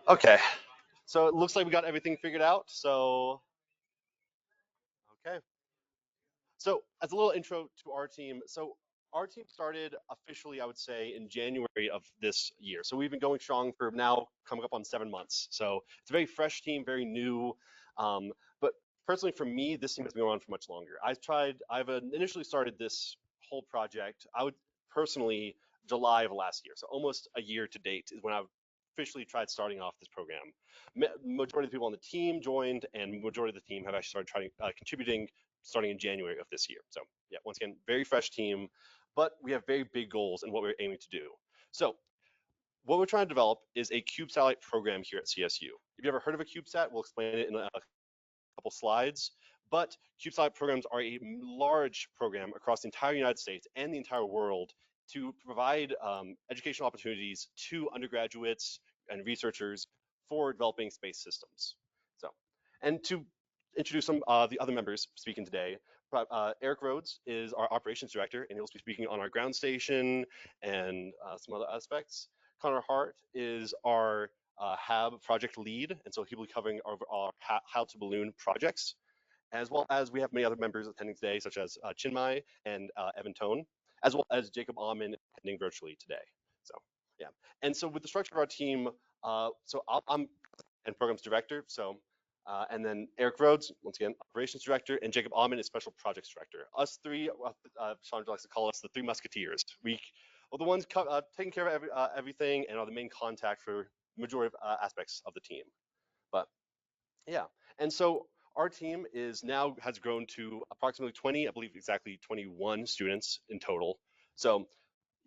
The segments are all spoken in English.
Okay, so it looks like we got everything figured out. So, okay. So, as a little intro to our team, our team started officially, I would say, in January of this year. So we've been going strong for now coming up on 7 months. So it's a very fresh team, very new. But personally, for me, this team has been going on for much longer. I've initially started this whole project, I would personally, July of last year. So almost a year to date is when I officially tried starting off this program. Majority of the people on the team joined, and majority of the team have actually started contributing starting in January of this year. So yeah, once again, very fresh team, but we have very big goals in what we're aiming to do. So what we're trying to develop is a cube satellite program here at CSU. If you ever heard of a CubeSat, we'll explain it in a couple slides. But CubeSat programs are a large program across the entire United States and the entire world to provide educational opportunities to undergraduates and researchers for developing space systems. So, and to introduce some of the other members speaking today, Eric Rhodes is our operations director, and he'll be speaking on our ground station and some other aspects. Connor Hart is our HAB project lead, and so he'll be covering our how to balloon projects, as well as we have many other members attending today, such as Chinmay and Evan Tone, as well as Jacob Ahman attending virtually today. So yeah, and so with the structure of our team, I'm and programs director, so and then Eric Rhodes, once again, operations director, and Jacob Ahman is special projects director. Us three, Chandra likes to call us the three musketeers. We are the ones taking care of everything and are the main contact for majority of aspects of the team. But yeah, and so our team has grown to approximately 20, I believe exactly 21 students in total. So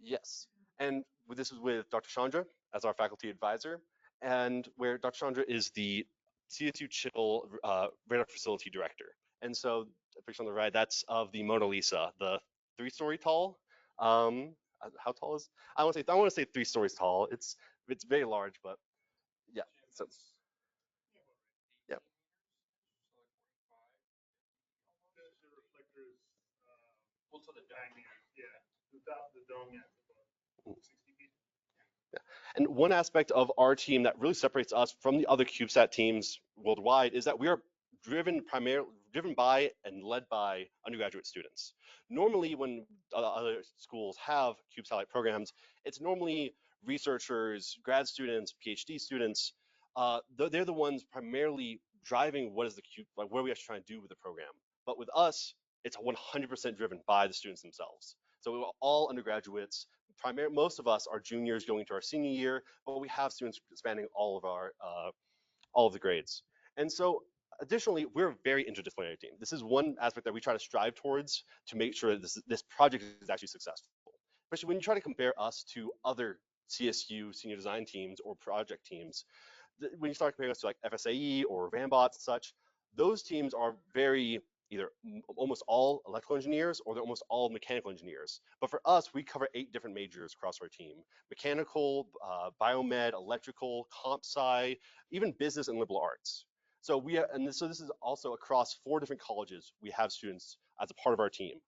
yes, and this is with Dr. Chandra as our faculty advisor, and where Dr. Chandra is the CSU Chill radar facility director. And so the picture on the right, that's of the Mona Lisa, the 3-story tall. How tall is? I want to say 3 stories tall. It's very large, but yeah. So yeah. And one aspect of our team that really separates us from the other CubeSat teams worldwide is that we are driven by and led by undergraduate students. Normally, when other schools have CubeSat programs, it's normally researchers, grad students, PhD students. They're the ones primarily driving what is the Cube, like what are we actually trying to do with the program. But with us, it's 100% driven by the students themselves. So we're all undergraduates. Most of us are juniors going to our senior year, but we have students spanning all of the grades. And so additionally, we're a very interdisciplinary team. This is one aspect that we try to strive towards to make sure that this project is actually successful. Especially when you try to compare us to other CSU senior design teams or project teams, when you start comparing us to like FSAE or VAMBOT and such, those teams are very either almost all electrical engineers or they're almost all mechanical engineers. But for us, we cover 8 different majors across our team: mechanical, biomed, electrical, comp sci, even business and liberal arts. So so this is also across 4 different colleges. We have students as a part of our team,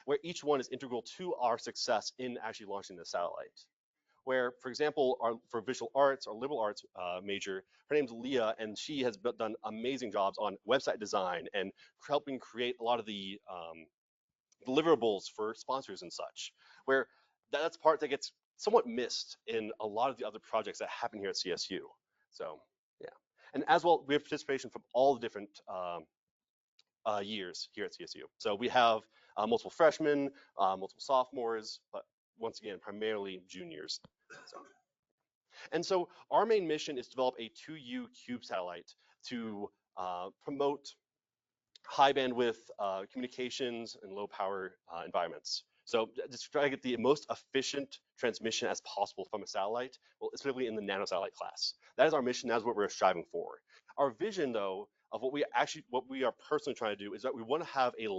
where each one is integral to our success in actually launching the satellite. Where, for example, for visual arts or liberal arts major, her name's Leah, and she has done amazing jobs on website design and helping create a lot of the deliverables for sponsors and such, where that's part that gets somewhat missed in a lot of the other projects that happen here at CSU. So yeah, and as well, we have participation from all the different years here at CSU. So we have multiple freshmen, multiple sophomores, but once again, primarily juniors. So. And so our main mission is to develop a 2U cube satellite to promote high bandwidth communications and low power environments. So just try to get the most efficient transmission as possible from a satellite, well, especially in the nanosatellite class. That is our mission. That's what we're striving for. Our vision, though, of what we are personally trying to do is that we want to have a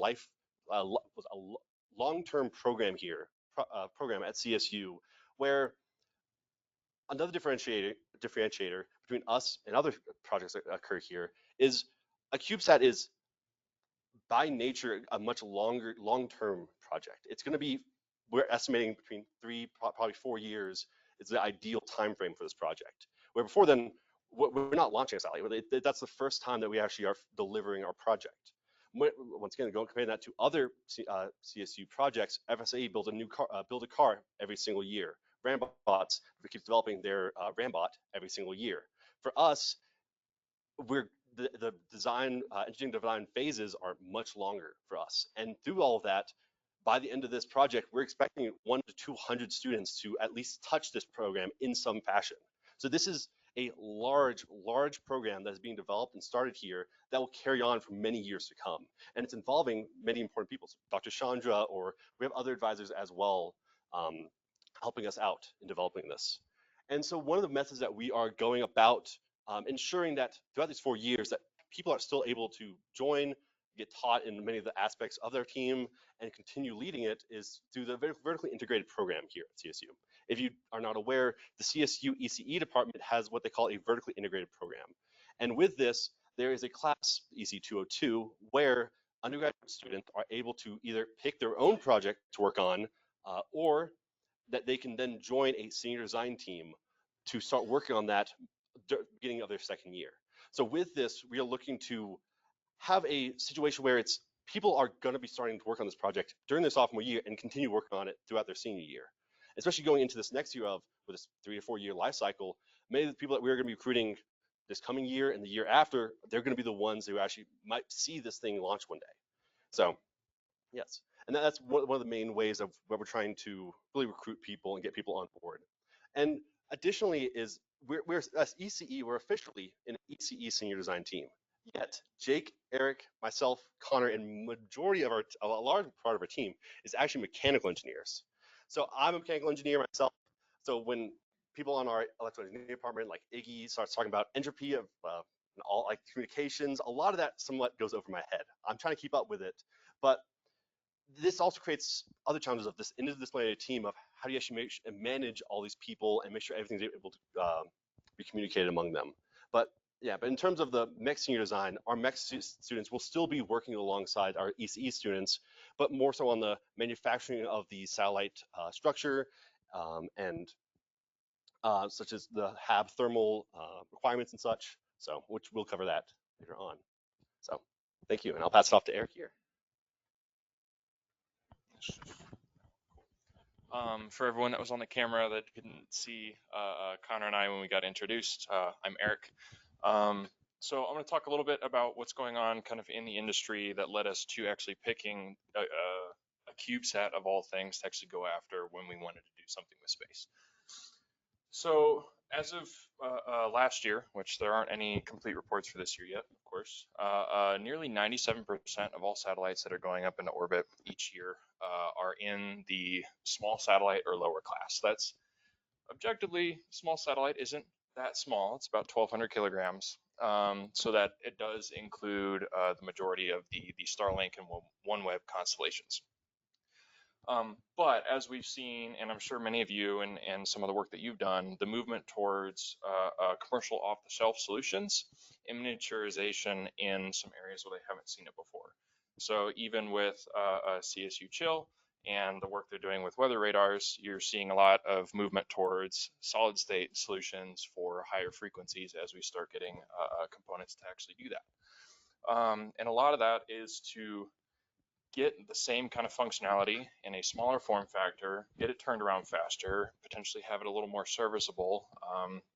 long-term program here, program at CSU, where another differentiator between us and other projects that occur here is a CubeSat is by nature a much long-term project. It's going to be, we're estimating between 3, probably 4 years is the ideal time frame for this project. Where before then, we're not launching a satellite. That's the first time that we actually are delivering our project. Once again, comparing that to other CSU projects, FSAE build a car every single year. Rambots, we keep developing their Rambot every single year. For us, the design, engineering design phases are much longer for us. And through all of that, by the end of this project, we're expecting 100 to 200 students to at least touch this program in some fashion. So this is a large program that is being developed and started here that will carry on for many years to come. And it's involving many important people. So Dr. Chandra, or we have other advisors as well, helping us out in developing this. And so one of the methods that we are going about ensuring that throughout these 4 years that people are still able to join, get taught in many of the aspects of their team, and continue leading it is through the vertically integrated program here at CSU. If you are not aware, the CSU ECE department has what they call a vertically integrated program. And with this, there is a class, EC 202, where undergraduate students are able to either pick their own project to work on, or that they can then join a senior design team to start working on that beginning of their second year. So with this, we are looking to have a situation where it's people are going to be starting to work on this project during their sophomore year and continue working on it throughout their senior year. Especially going into this next year with this 3 to 4 year life cycle, many of the people that we're going to be recruiting this coming year and the year after, they're going to be the ones who actually might see this thing launch one day. So yes, and that's one of the main ways of where we're trying to really recruit people and get people on board. And additionally is we're as ECE, we're officially an ECE senior design team. Yet Jake, Eric, myself, Connor, and majority of a large part of our team is actually mechanical engineers. So I'm a mechanical engineer myself. So when people on our electrical engineering department, like Iggy, starts talking about entropy of all like communications, a lot of that somewhat goes over my head. I'm trying to keep up with it, but this also creates other challenges of this interdisciplinary team of how do you actually manage all these people and make sure everything's able to be communicated among them. But yeah, but in terms of the mech senior design, our mech students will still be working alongside our ECE students, but more so on the manufacturing of the satellite structure and such as the HAB thermal requirements and such. So, which we'll cover that later on. So, thank you, and I'll pass it off to Eric here. For everyone that was on the camera that couldn't see Connor and I when we got introduced, I'm Eric. So I'm going to talk a little bit about what's going on kind of in the industry that led us to actually picking a CubeSat of all things to actually go after when we wanted to do something with space. So as of last year, which there aren't any complete reports for this year yet, of course, nearly 97% of all satellites that are going up into orbit each year are in the small satellite or lower class. That's objectively, small satellite isn't that small. It's about 1,200 kilograms. So that it does include the majority of the Starlink and OneWeb constellations. But as we've seen, and I'm sure many of you and some of the work that you've done, the movement towards commercial off-the-shelf solutions and miniaturization in some areas where they haven't seen it before. So even with CSU Chill and the work they're doing with weather radars, you're seeing a lot of movement towards solid state solutions for higher frequencies as we start getting components to actually do that. And a lot of that is to get the same kind of functionality in a smaller form factor, get it turned around faster, potentially have it a little more serviceable,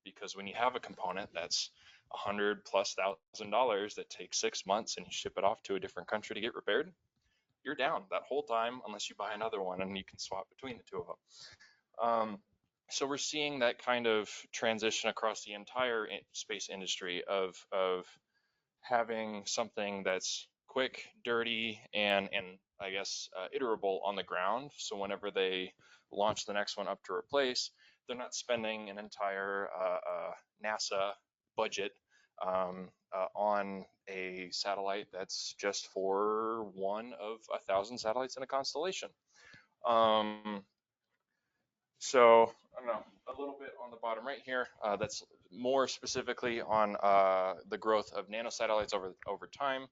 because when you have a component that's $100,000+ that takes 6 months and you ship it off to a different country to get repaired, you're down that whole time unless you buy another one and you can swap between the two of them. So we're seeing that kind of transition across the entire space industry of having something that's quick, dirty, and I guess iterable on the ground. So whenever they launch the next one up to replace, they're not spending an entire NASA budget on a satellite that's just for one of 1,000 satellites in a constellation. So I don't know, a little bit on the bottom right here, that's more specifically on the growth of nanosatellites over time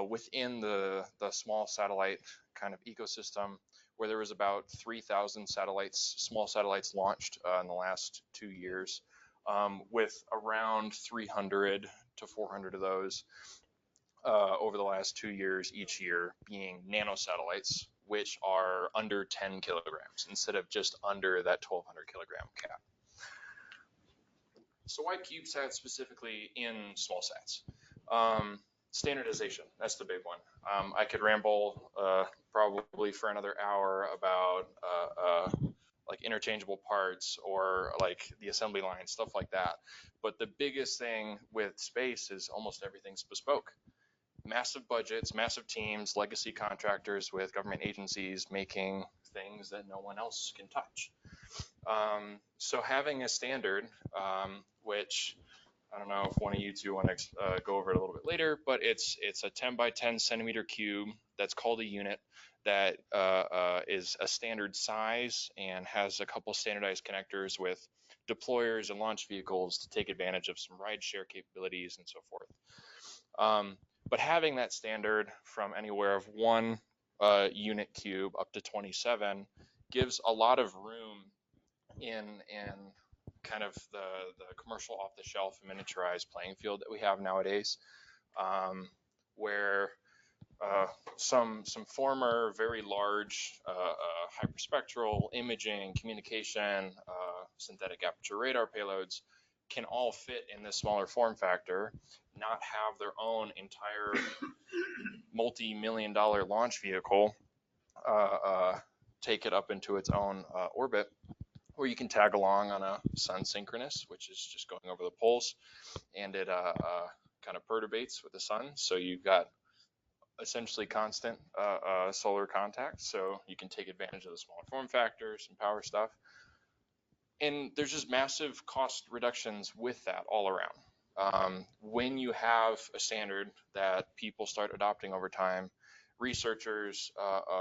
within the small satellite kind of ecosystem, where there was about 3,000 satellites, small satellites launched in the last 2 years. with around 300 to 400 of those over the last 2 years, each year being nanosatellites, which are under 10 kilograms instead of just under that 1,200 kilogram cap. So why CubeSat specifically in small sats? Standardization, that's the big one. I could ramble probably for another hour about like interchangeable parts or like the assembly line, stuff like that. But the biggest thing with space is almost everything's bespoke. Massive budgets, massive teams, legacy contractors with government agencies making things that no one else can touch. So having a standard, which I don't know if one of you two want to go over it a little bit later, but it's a 10 by 10 centimeter cube that's called a unit that is a standard size and has a couple standardized connectors with deployers and launch vehicles to take advantage of some ride share capabilities and so forth. But having that standard from anywhere of one unit cube up to 27 gives a lot of room in kind of the commercial off-the-shelf miniaturized playing field that we have nowadays, where some former very large hyperspectral imaging, communication, synthetic aperture radar payloads can all fit in this smaller form factor, not have their own entire multi-million-dollar launch vehicle take it up into its own orbit, where you can tag along on a sun synchronous, which is just going over the poles, and it kind of perturbates with the sun. So you've got essentially constant solar contact, so you can take advantage of the smaller form factors and power stuff. And there's just massive cost reductions with that all around. When you have a standard that people start adopting over time, researchers,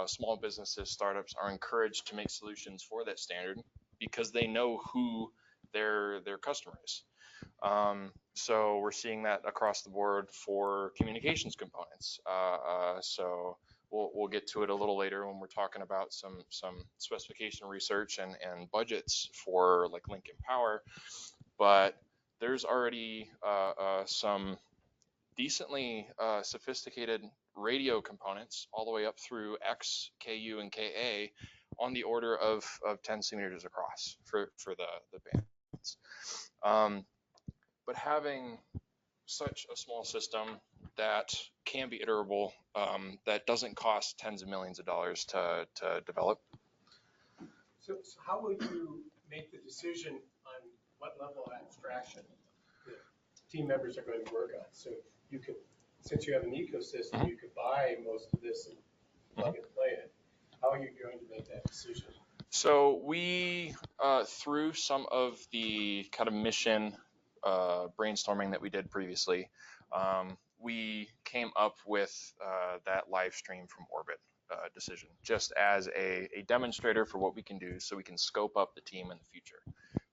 small businesses, startups are encouraged to make solutions for that standard because they know who their customer is. So we're seeing that across the board for communications components. So we'll get to it a little later when we're talking about some specification research and budgets for like Lincoln Power. But there's already some decently sophisticated radio components all the way up through X, KU, and KA on the order of 10 centimeters across for the bands. But having such a small system that can be iterable, that doesn't cost tens of millions of dollars to develop. So how will you make the decision on what level of abstraction the team members are going to work on? So you could, since you have an ecosystem, you could buy most of this and plug and play it. How are you going to make that decision? So we, through some of the kind of mission brainstorming that we did previously, we came up with that live stream from orbit decision, just as a demonstrator for what we can do so we can scope up the team in the future.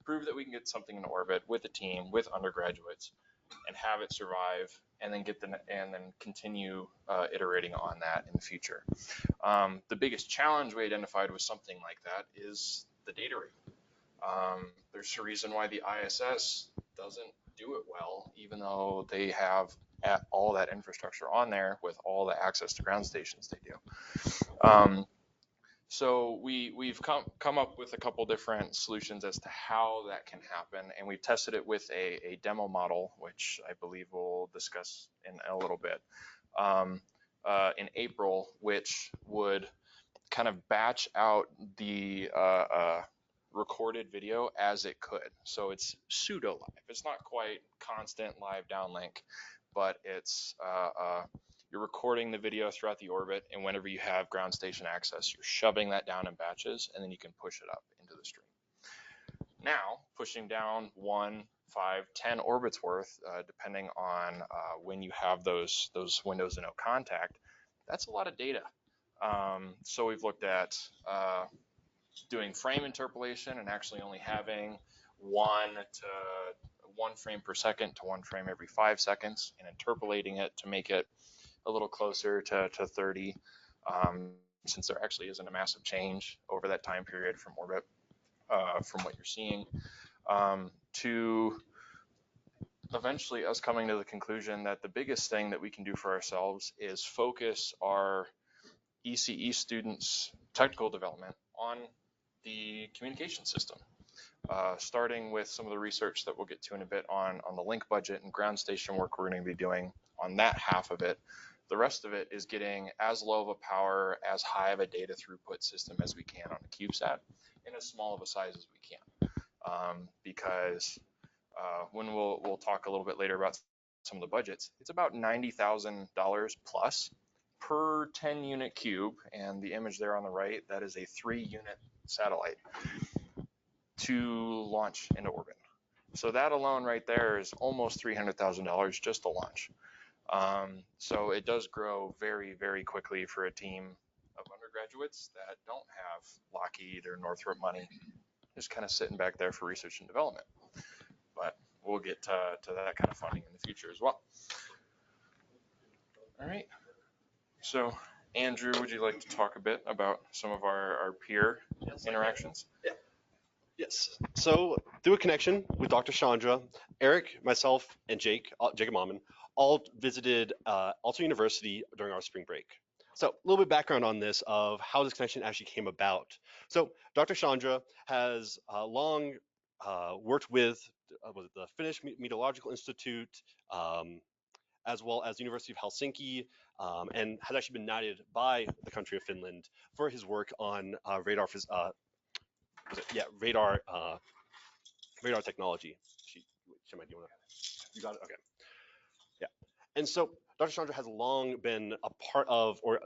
Prove that we can get something in orbit with a team, with undergraduates, and have it survive, and then continue iterating on that in the future. The biggest challenge we identified with something like that is the data rate. There's a reason why the ISS doesn't do it well, even though they have all that infrastructure on there with all the access to ground stations they do. So we've come up with a couple different solutions as to how that can happen, and we've tested it with a demo model, which I believe we'll discuss in a little bit, in April, which would kind of batch out the recorded video as it could. So it's pseudo live. It's not quite constant live downlink, but it's you're recording the video throughout the orbit, and whenever you have ground station access, you're shoving that down in batches, and then you can push it up into the stream. Now, pushing down 1, 5, 10 orbits worth, depending on when you have those windows of no contact, that's a lot of data. So we've looked at doing frame interpolation and actually only having 1 frame per second to 1 frame every 5 seconds, and interpolating it to make it a little closer to 30, since there actually isn't a massive change over that time period from orbit, from what you're seeing. to eventually us coming to the conclusion that the biggest thing that we can do for ourselves is focus our ECE students' technical development on the communication system. Starting with some of the research that we'll get to in a bit on the link budget and ground station work we're going to be doing on that half of it. The rest of it is getting as low of a power, as high of a data throughput system as we can on a CubeSat in as small of a size as we can. Because when we'll talk a little bit later about some of the budgets, it's about $90,000 plus per 10 unit cube, and the image there on the right, that is a 3-unit satellite to launch into orbit. So that alone right there is almost $300,000 just to launch. So it does grow very, very quickly for a team of undergraduates that don't have Lockheed or Northrop money, just kind of sitting back there for research and development. But we'll get to that kind of funding in the future as well. All right. So Andrew, would you like to talk a bit about some of our peer interactions? Yeah. Yes. So through a connection with Dr. Chandra, Eric, myself, and Jacob Mammon, all visited Alto University during our spring break. So a little bit of background on this of how this connection actually came about. So Dr. Chandra has long worked with the Finnish Meteorological Institute, as well as the University of Helsinki, and has actually been knighted by the country of Finland for his work on radar technology. You got it? Okay. Yeah. And so Dr. Chandra has long been a part of or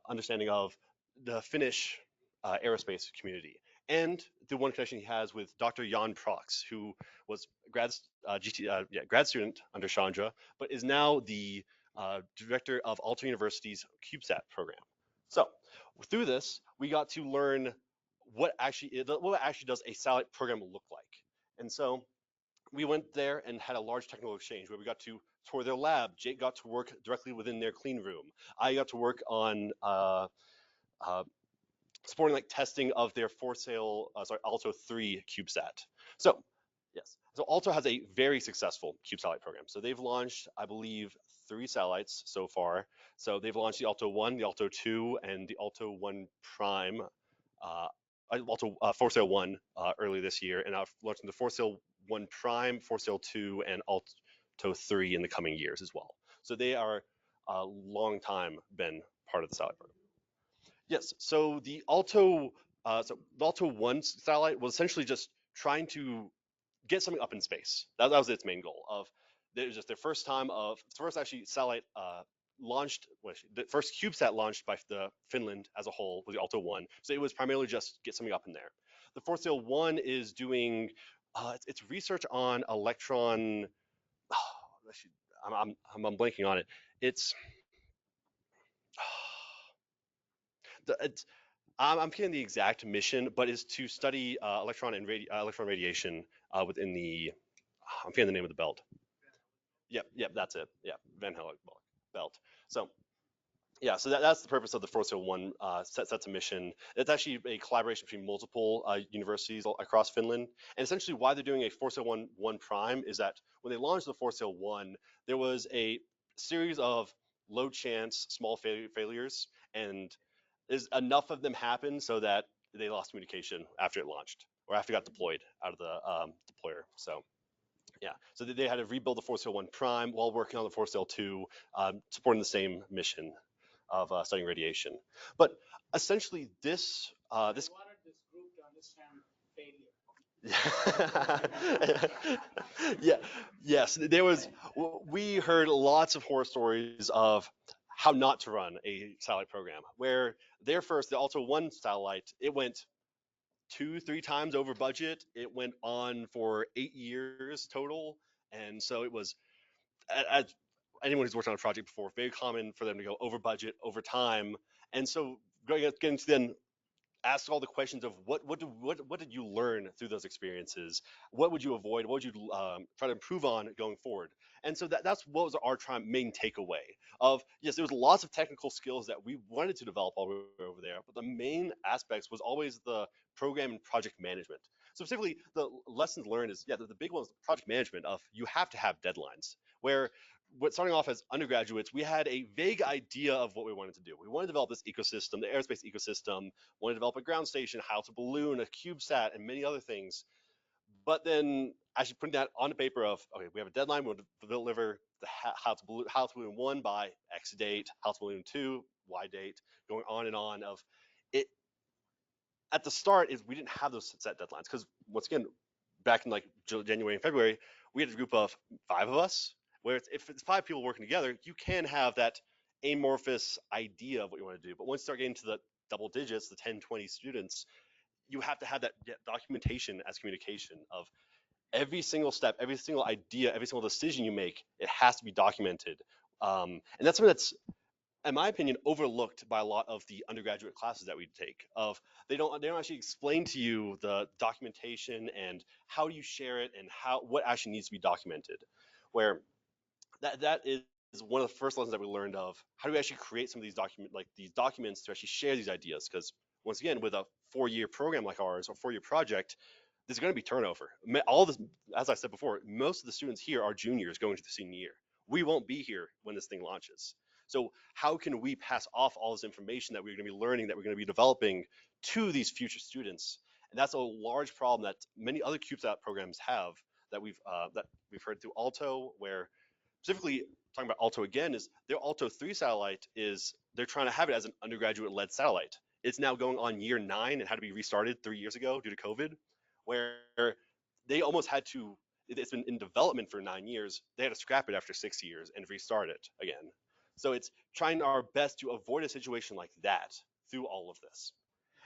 understanding of the Finnish aerospace community. And the one connection he has with Dr. Jan Prox, who was grad student under Chandra, but is now the director of Alto University's CubeSat program. So through this, we got to learn what actually does a satellite program look like. And so we went there and had a large technical exchange where we got to tour their lab. Jake got to work directly within their clean room. I got to work on supporting like testing of their Alto 3 CubeSat. So yes, so Alto has a very successful CubeSatellite program. So they've launched, I believe, 3 satellites so far. So they've launched the Alto 1, the Alto 2, and the Alto 1 Prime, Alto Forsail 1 earlier this year, and I've launched the Forsail 1 Prime, Forsail 2, and Alto 3 in the coming years as well. So they are a long time been part of the satellite program. Yes, so the Alto 1 satellite was essentially just trying to get something up in space. That was its main goal. It was just their first time first actually satellite launched, the first CubeSat launched by Finland as a whole was the Alto 1. So it was primarily just get something up in there. The Forsail 1 is doing it's research on electron. I'm blanking on it. I'm forgetting the exact mission, but is to study electron radiation within the. I'm forgetting the name of the belt. Yep, that's it. Yeah, Van Helmont belt. So yeah, so that's the purpose of the Forsail 1 sets a mission. It's actually a collaboration between multiple universities across Finland. And essentially why they're doing a Forsail 1 Prime is that when they launched the Forsail 1, there was a series of low chance small failures, and enough of them happened so that they lost communication after it launched or after it got deployed out of the deployer. So yeah, so they had to rebuild the Forsail 1 Prime while working on the Forsail 2, supporting the same mission of studying radiation. But essentially this wanted this group to understand failure. Yeah, yes, we heard lots of horror stories of how not to run a satellite program, where the Alto 1 satellite, it went 2-3 times over budget. It went on for 8 years total. And so it was, as anyone who's worked on a project before, very common for them to go over budget, over time. And so getting to then ask all the questions of what did you learn through those experiences? What would you avoid? What would you try to improve on going forward? And so that's what was our main takeaway of, yes, there was lots of technical skills that we wanted to develop all over there, but the main aspects was always the program and project management. So specifically, the lessons learned is, yeah, the big one is project management of you have to have deadlines. Where starting off as undergraduates, we had a vague idea of what we wanted to do. We wanted to develop this ecosystem, the aerospace ecosystem, wanted to develop a ground station, how to balloon, a CubeSat, and many other things. But then actually putting that on the paper of, okay, we have a deadline, we'll deliver the how to balloon 1 by X date, how to balloon 2, Y date, going on and on of it. At the start is we didn't have those set deadlines because once again, back in like January and February, we had a group of 5 of us, where if it's 5 people working together, you can have that amorphous idea of what you want to do. But once you start getting to the double digits, the 10, 20 students, you have to have that documentation as communication of every single step, every single idea, every single decision you make, it has to be documented. And that's something that's, in my opinion, overlooked by a lot of the undergraduate classes that we take. Of they don't actually explain to you the documentation and how do you share it and what actually needs to be documented. Where that is one of the first lessons that we learned of how do we actually create some of these documents to actually share these ideas. Because once again, with a 4-year program like ours or 4-year project, there's going to be turnover. All this, as I said before, most of the students here are juniors going to the senior year. We won't be here when this thing launches. So how can we pass off all this information that we're going to be learning, that we're going to be developing to these future students? And that's a large problem that many other CubeSat programs have that we've heard through Alto, where specifically talking about Alto again, is their Alto 3 satellite is they're trying to have it as an undergraduate-led satellite. It's now going on year 9 and had to be restarted 3 years ago due to COVID, where they almost had to, it's been in development for 9 years. They had to scrap it after 6 years and restart it again. So it's trying our best to avoid a situation like that through all of this.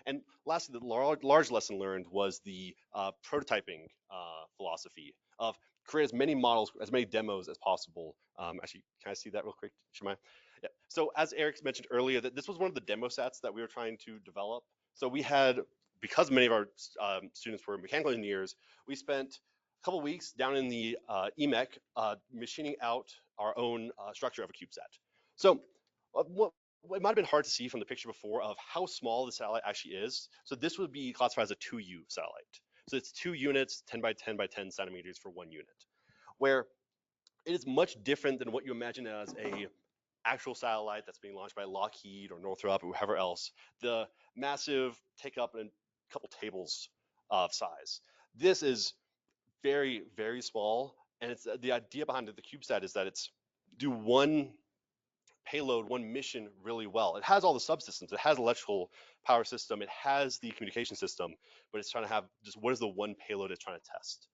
And lastly, the large lesson learned was the prototyping philosophy of create as many models, as many demos as possible. Actually, can I see that real quick, Shemai? Yeah. So as Eric mentioned earlier, that this was one of the demo sets that we were trying to develop. So we had, because many of our students were mechanical engineers, we spent a couple weeks down in the EMEC machining out our own structure of a CubeSat. So it might have been hard to see from the picture before of how small the satellite actually is. So this would be classified as a 2U satellite. So it's 2 units, 10 by 10 by 10 centimeters for 1 unit, where it is much different than what you imagine as a actual satellite that's being launched by Lockheed or Northrop or whoever else. The massive take up a couple tables of size. This is very, very small. And it's the idea behind the CubeSat is that it's do one payload, one mission really well. It has all the subsystems. It has electrical power system. It has the communication system, but it's trying to have just what is the one payload it's trying to test.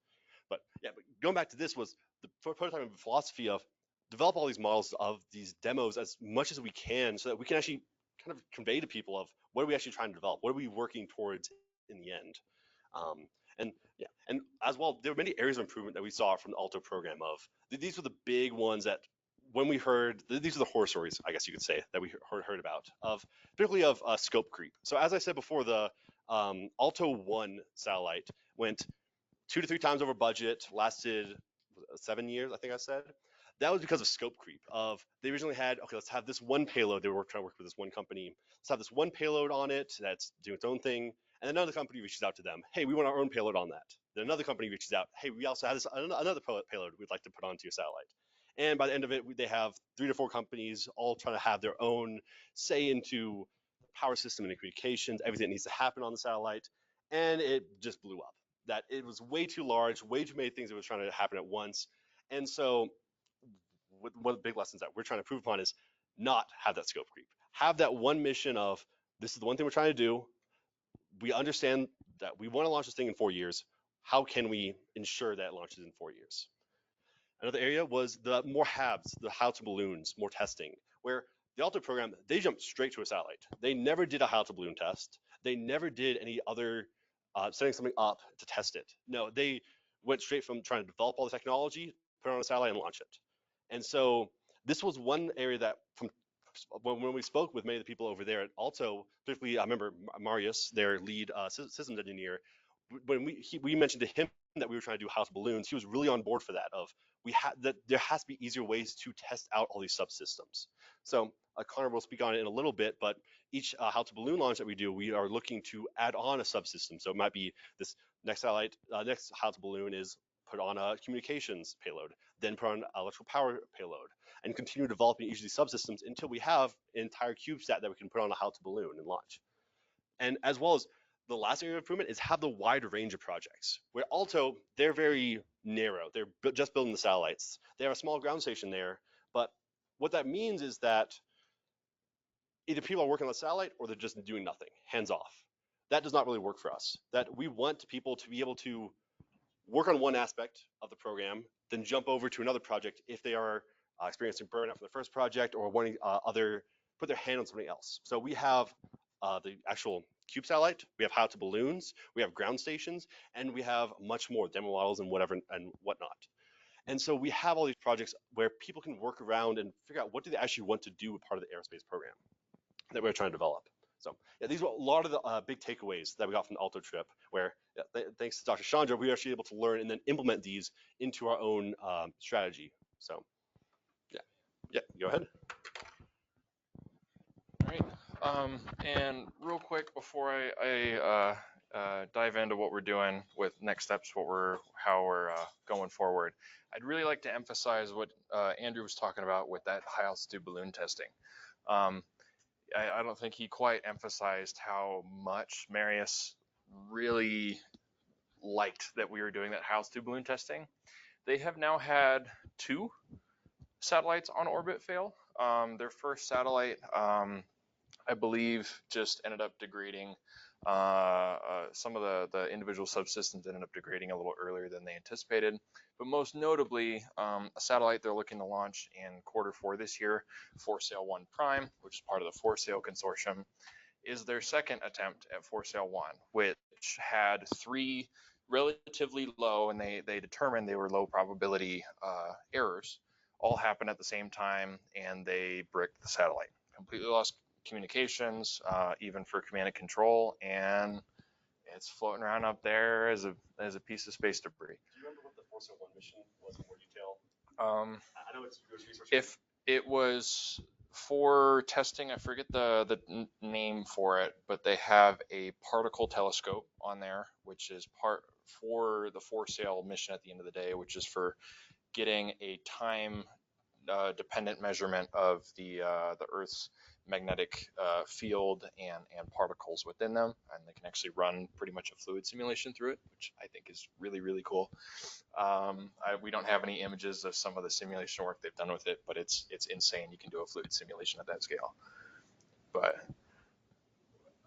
But yeah, but going back to this was the prototyping philosophy of develop all these models of these demos as much as we can so that we can actually kind of convey to people of what are we actually trying to develop? What are we working towards in the end? And yeah, and as well, there were many areas of improvement that we saw from the Alto program of these were the big ones that when we heard, these are the horror stories, I guess you could say, that we heard about, of particularly of scope creep. So as I said before, the Alto 1 satellite went 2 to 3 times over budget, lasted 7 years, I think I said. That was because of scope creep. Of they originally had, okay, let's have this one payload. They were trying to work with this one company. Let's have this one payload on it that's doing its own thing. And then another company reaches out to them. Hey, we want our own payload on that. Then another company reaches out. Hey, we also have this another payload we'd like to put onto your satellite. And by the end of it, they have 3 to 4 companies all trying to have their own say into the power system and the communications, everything that needs to happen on the satellite. And it just blew up. That it was way too large, way too many things that was trying to happen at once. And so one of the big lessons that we're trying to prove upon is not have that scope creep. Have that one mission of this is the one thing we're trying to do. We understand that we want to launch this thing in 4 years. How can we ensure that it launches in 4 years? Another area was the more HABs, the how to balloons, more testing, where the Alto program, they jumped straight to a satellite. They never did a how to balloon test. They never did any other setting something up to test it. No, they went straight from trying to develop all the technology, put it on a satellite and launch it. And so this was one area that from when we spoke with many of the people over there at Alto, particularly I remember Marius, their lead systems engineer, when we mentioned to him that we were trying to do house balloons, he was really on board for that. There has to be easier ways to test out all these subsystems. So Connor will speak on it in a little bit, but each how to balloon launch that we do, we are looking to add on a subsystem. So it might be this next satellite, next how to balloon is put on a communications payload, then put on an electrical power payload, and continue developing each of these subsystems until we have an entire CubeSat that we can put on a how to balloon and launch. And as well as the last area of improvement is have the wide range of projects. Where Alto, they're very narrow. They're just building the satellites. They have a small ground station there, but what that means is that either people are working on the satellite or they're just doing nothing, hands off. That does not really work for us. That we want people to be able to work on one aspect of the program, then jump over to another project if they are experiencing burnout from the first project or wanting put their hand on something else. So we have the actual cube satellite, we have how to balloons, we have ground stations, and we have much more demo models and whatever and whatnot. And so we have all these projects where people can work around and figure out what do they actually want to do with part of the aerospace program that we're trying to develop. So yeah, these were a lot of the big takeaways that we got from the Alto trip, where thanks to Dr. Chandra, we were actually able to learn and then implement these into our own strategy. So yeah, go ahead. All right. And real quick before I dive into what we're doing with next steps, how we're going forward, I'd really like to emphasize what Andrew was talking about with that high altitude balloon testing. I don't think he quite emphasized how much Marius really liked that we were doing that high altitude balloon testing. They have now had 2 satellites on orbit fail. Their first satellite, I believe, just ended up degrading. Some of the individual subsystems ended up degrading a little earlier than they anticipated. But most notably, a satellite they're looking to launch in Q4 this year, Forsail 1 Prime, which is part of the Forsail consortium, is their second attempt at Forsail 1, which had 3 relatively low, and they determined they were low probability errors, all happen at the same time, and they bricked the satellite. Completely lost communications, even for command and control, and it's floating around up there as a piece of space debris. Do you remember what the Forsail 1 mission was in more detail? I know it's research. If it was for testing, I forget the name for it, but they have a particle telescope on there, which is part for the Forsail mission at the end of the day, which is for getting a time dependent measurement of the Earth's magnetic field and particles within them, and they can actually run pretty much a fluid simulation through it, which I think is really, really cool. We don't have any images of some of the simulation work they've done with it, but it's insane. You can do a fluid simulation at that scale. But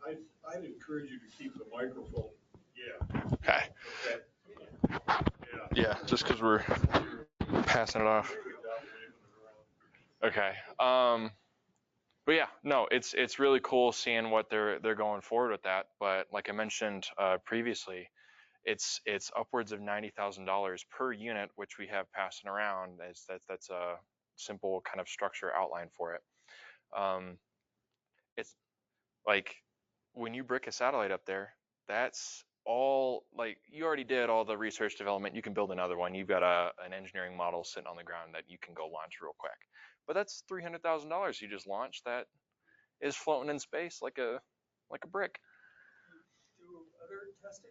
I'd encourage you to keep the microphone. Yeah. okay. Yeah, just because we're passing it off. Okay. But yeah, no, it's really cool seeing what they're going forward with that. But like I mentioned previously, it's upwards of $90,000 per unit, which we have passing around. That's a simple kind of structure outline for it. It's like when you brick a satellite up there, that's all, like, you already did all the research development. You can build another one. You've got an engineering model sitting on the ground that you can go launch real quick. But that's $300,000 you just launched that is floating in space like a brick. Do other testing?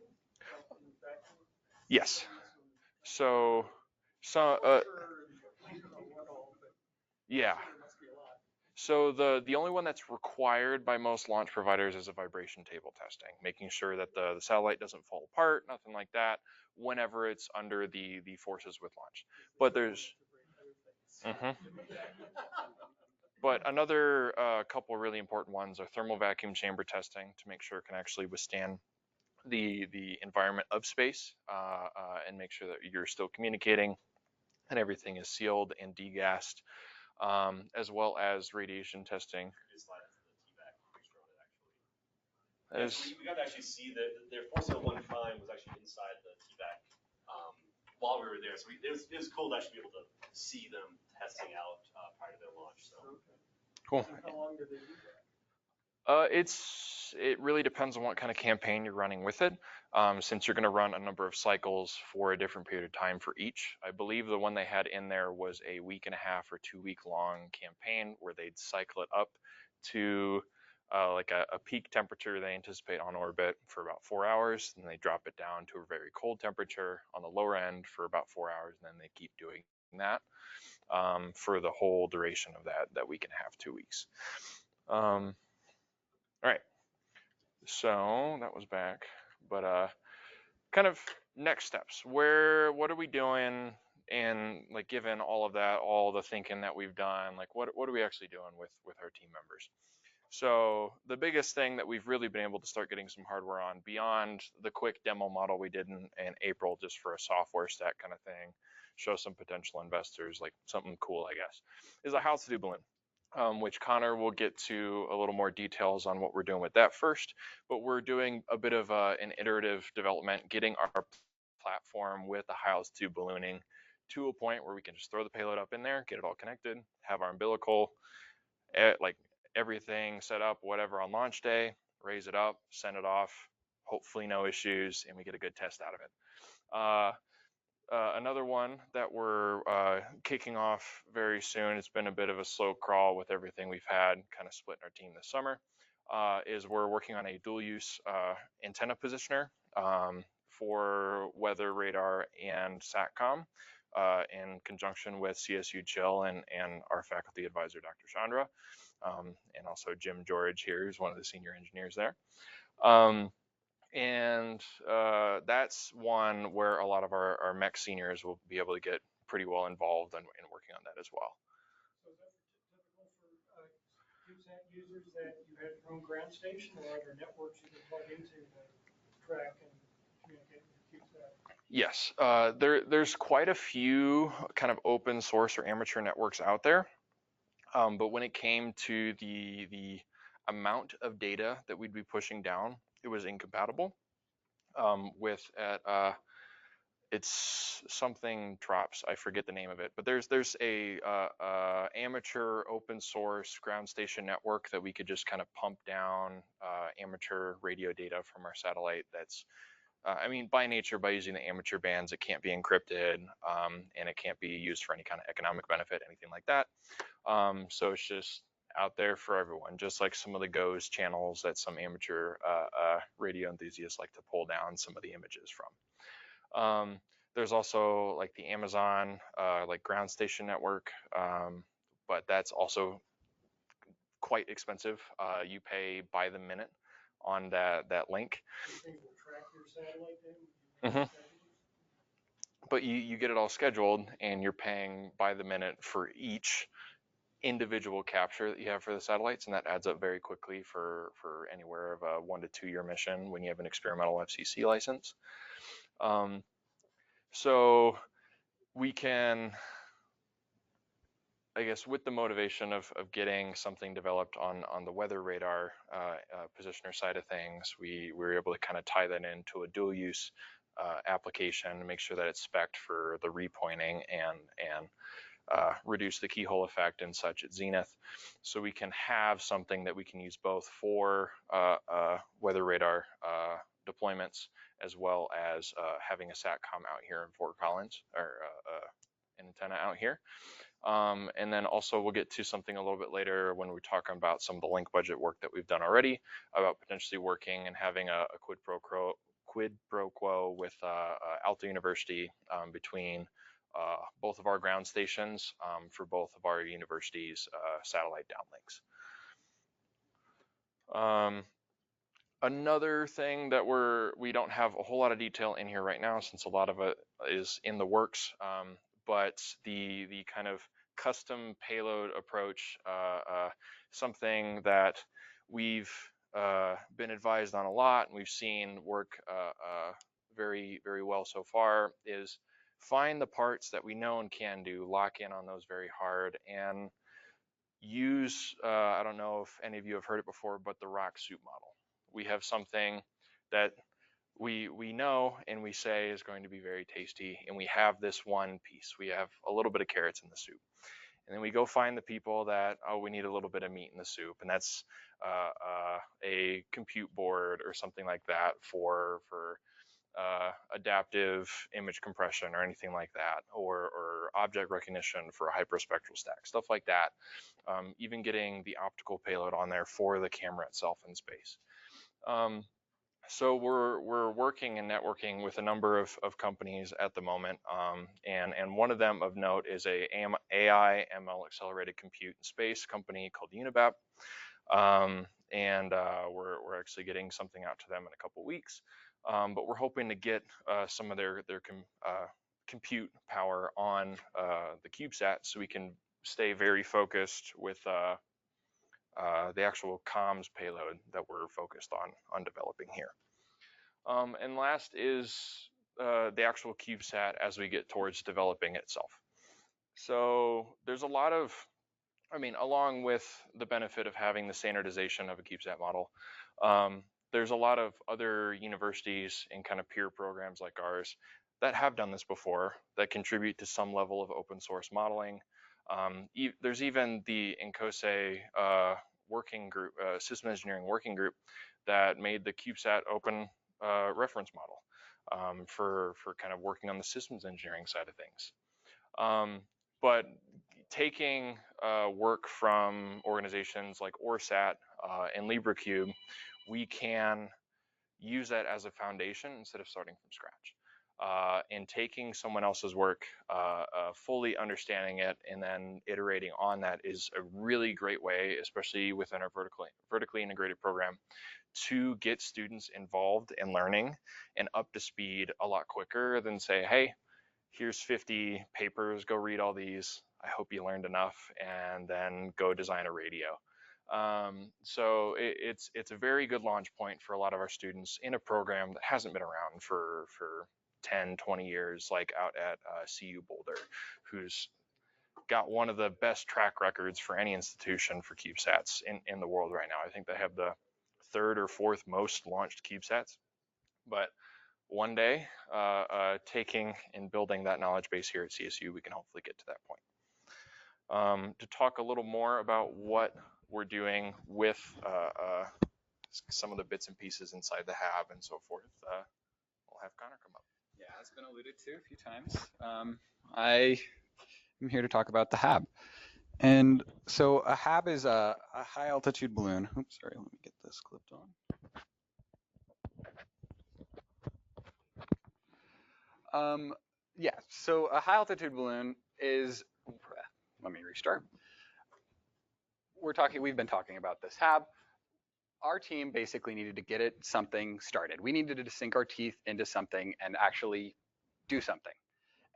Yes. So yeah. So the only one that's required by most launch providers is a vibration table testing, making sure that the satellite doesn't fall apart, nothing like that, whenever it's under the forces with launch. But there's But another couple of really important ones are thermal vacuum chamber testing to make sure it can actually withstand the environment of space and make sure that you're still communicating and everything is sealed and degassed, as well as radiation testing. We got to actually see that their Forsail 1 Prime was actually inside the TVAC while we were there. So it was cool to actually be able to see them testing out prior to their launch. So. Cool. How long did they do that? it really depends on what kind of campaign you're running with it. Since you're going to run a number of cycles for a different period of time for each. I believe the one they had in there was a 1.5 or 2 week long campaign where they'd cycle it up to like a peak temperature they anticipate on orbit for about 4 hours, and they drop it down to a very cold temperature on the lower end for about 4 hours, and then they keep doing that for the whole duration of that 1.5, 2 weeks. All right, so that was back, but kind of next steps. What are we doing? And like, given all of that, all the thinking that we've done, like what are we actually doing with our team members? So the biggest thing that we've really been able to start getting some hardware on, beyond the quick demo model we did in April, just for a software stack kind of thing, show some potential investors like something cool, I guess, is a house to do balloon, which Connor will get to a little more details on what we're doing with that first. But we're doing a bit of an iterative development, getting our platform with the house to ballooning to a point where we can just throw the payload up in there, get it all connected, have our umbilical, like everything set up, whatever, on launch day, raise it up, send it off, hopefully no issues, and we get a good test out of it. Another one that we're kicking off very soon, it's been a bit of a slow crawl with everything we've had, kind of splitting our team this summer, is we're working on a dual use antenna positioner for weather radar and SATCOM in conjunction with CSU Chill and our faculty advisor, Dr. Chandra. And also Jim George here, who's one of the senior engineers there. That's one where a lot of our mech seniors will be able to get pretty well involved in working on that as well. So is that typical for CubeSat users that you have your own ground station, or are there networks you can plug into to track and communicate with CubeSat? Yes, there's quite a few kind of open source or amateur networks out there. But when it came to the amount of data that we'd be pushing down, it was incompatible with it's something drops. I forget the name of it, but there's a amateur open source ground station network that we could just kind of pump down amateur radio data from our satellite. That's I mean, by nature, by using the amateur bands, it can't be encrypted, and it can't be used for any kind of economic benefit, anything like that. So it's just out there for everyone, just like some of the GOES channels that some amateur radio enthusiasts like to pull down some of the images from. There's also like the Amazon like ground station network, but that's also quite expensive. You pay by the minute on that link. Things will track your satellite then? But you get it all scheduled, and you're paying by the minute for each individual capture that you have for the satellites, and that adds up very quickly for anywhere of a 1 to 2 year mission when you have an experimental FCC license. So we can, I guess, with the motivation of getting something developed on the weather radar positioner side of things, we were able to kind of tie that into a dual use application to make sure that it's spec'd for the repointing and reduce the keyhole effect and such at zenith. So we can have something that we can use both for weather radar deployments, as well as having a SATCOM out here in Fort Collins, or an antenna out here. And then also we'll get to something a little bit later when we're talking about some of the link budget work that we've done already, about potentially working and having a quid pro quo with Alta University between both of our ground stations for both of our universities' satellite downlinks. Another thing that we don't have a whole lot of detail in here right now, since a lot of it is in the works, but the kind of custom payload approach, something that we've been advised on a lot and we've seen work very, very well so far, is find the parts that we know and can do, lock in on those very hard, and use, I don't know if any of you have heard it before, but the rock soup model. We have something that we know and we say is going to be very tasty, and we have this one piece. We have a little bit of carrots in the soup. And then we go find the people that, oh, we need a little bit of meat in the soup, and that's a compute board or something like that for adaptive image compression or anything like that, or object recognition for a hyperspectral stack, stuff like that. Even getting the optical payload on there for the camera itself in space. So we're working and networking with a number of companies at the moment, and one of them of note is a AI ML accelerated compute in space company called Unibap, and we're actually getting something out to them in a couple weeks, but we're hoping to get some of their compute power on the CubeSat so we can stay very focused with the actual comms payload that we're focused on developing here. And last is the actual CubeSat as we get towards developing itself. So there's a lot of, I mean, along with the benefit of having the standardization of a CubeSat model, there's a lot of other universities and kind of peer programs like ours that have done this before that contribute to some level of open source modeling. There's even the INCOSE working group, system engineering working group, that made the CubeSat open reference model for kind of working on the systems engineering side of things. But taking work from organizations like ORSAT and LibreCube, we can use that as a foundation instead of starting from scratch. And taking someone else's work, fully understanding it, and then iterating on that is a really great way, especially within our vertically integrated program, to get students involved in learning and up to speed a lot quicker than say, hey, here's 50 papers, go read all these. I hope you learned enough, and then go design a radio. So it's a very good launch point for a lot of our students in a program that hasn't been around for 10, 20 years, like out at CU Boulder, who's got one of the best track records for any institution for CubeSats in the world right now. I think they have the 3rd or 4th most launched CubeSats. But one day, taking and building that knowledge base here at CSU, we can hopefully get to that point. To talk a little more about what we're doing with some of the bits and pieces inside the hab and so forth, I'll have Connor come up. Yeah, it's been alluded to a few times. I am here to talk about the hab. And so a hab is a high altitude balloon. Oops, sorry, let me get this clipped on. Yeah, so a high altitude balloon is, let me restart. We've been talking about this hab. Our team basically needed to get something started. We needed to sink our teeth into something and actually do something.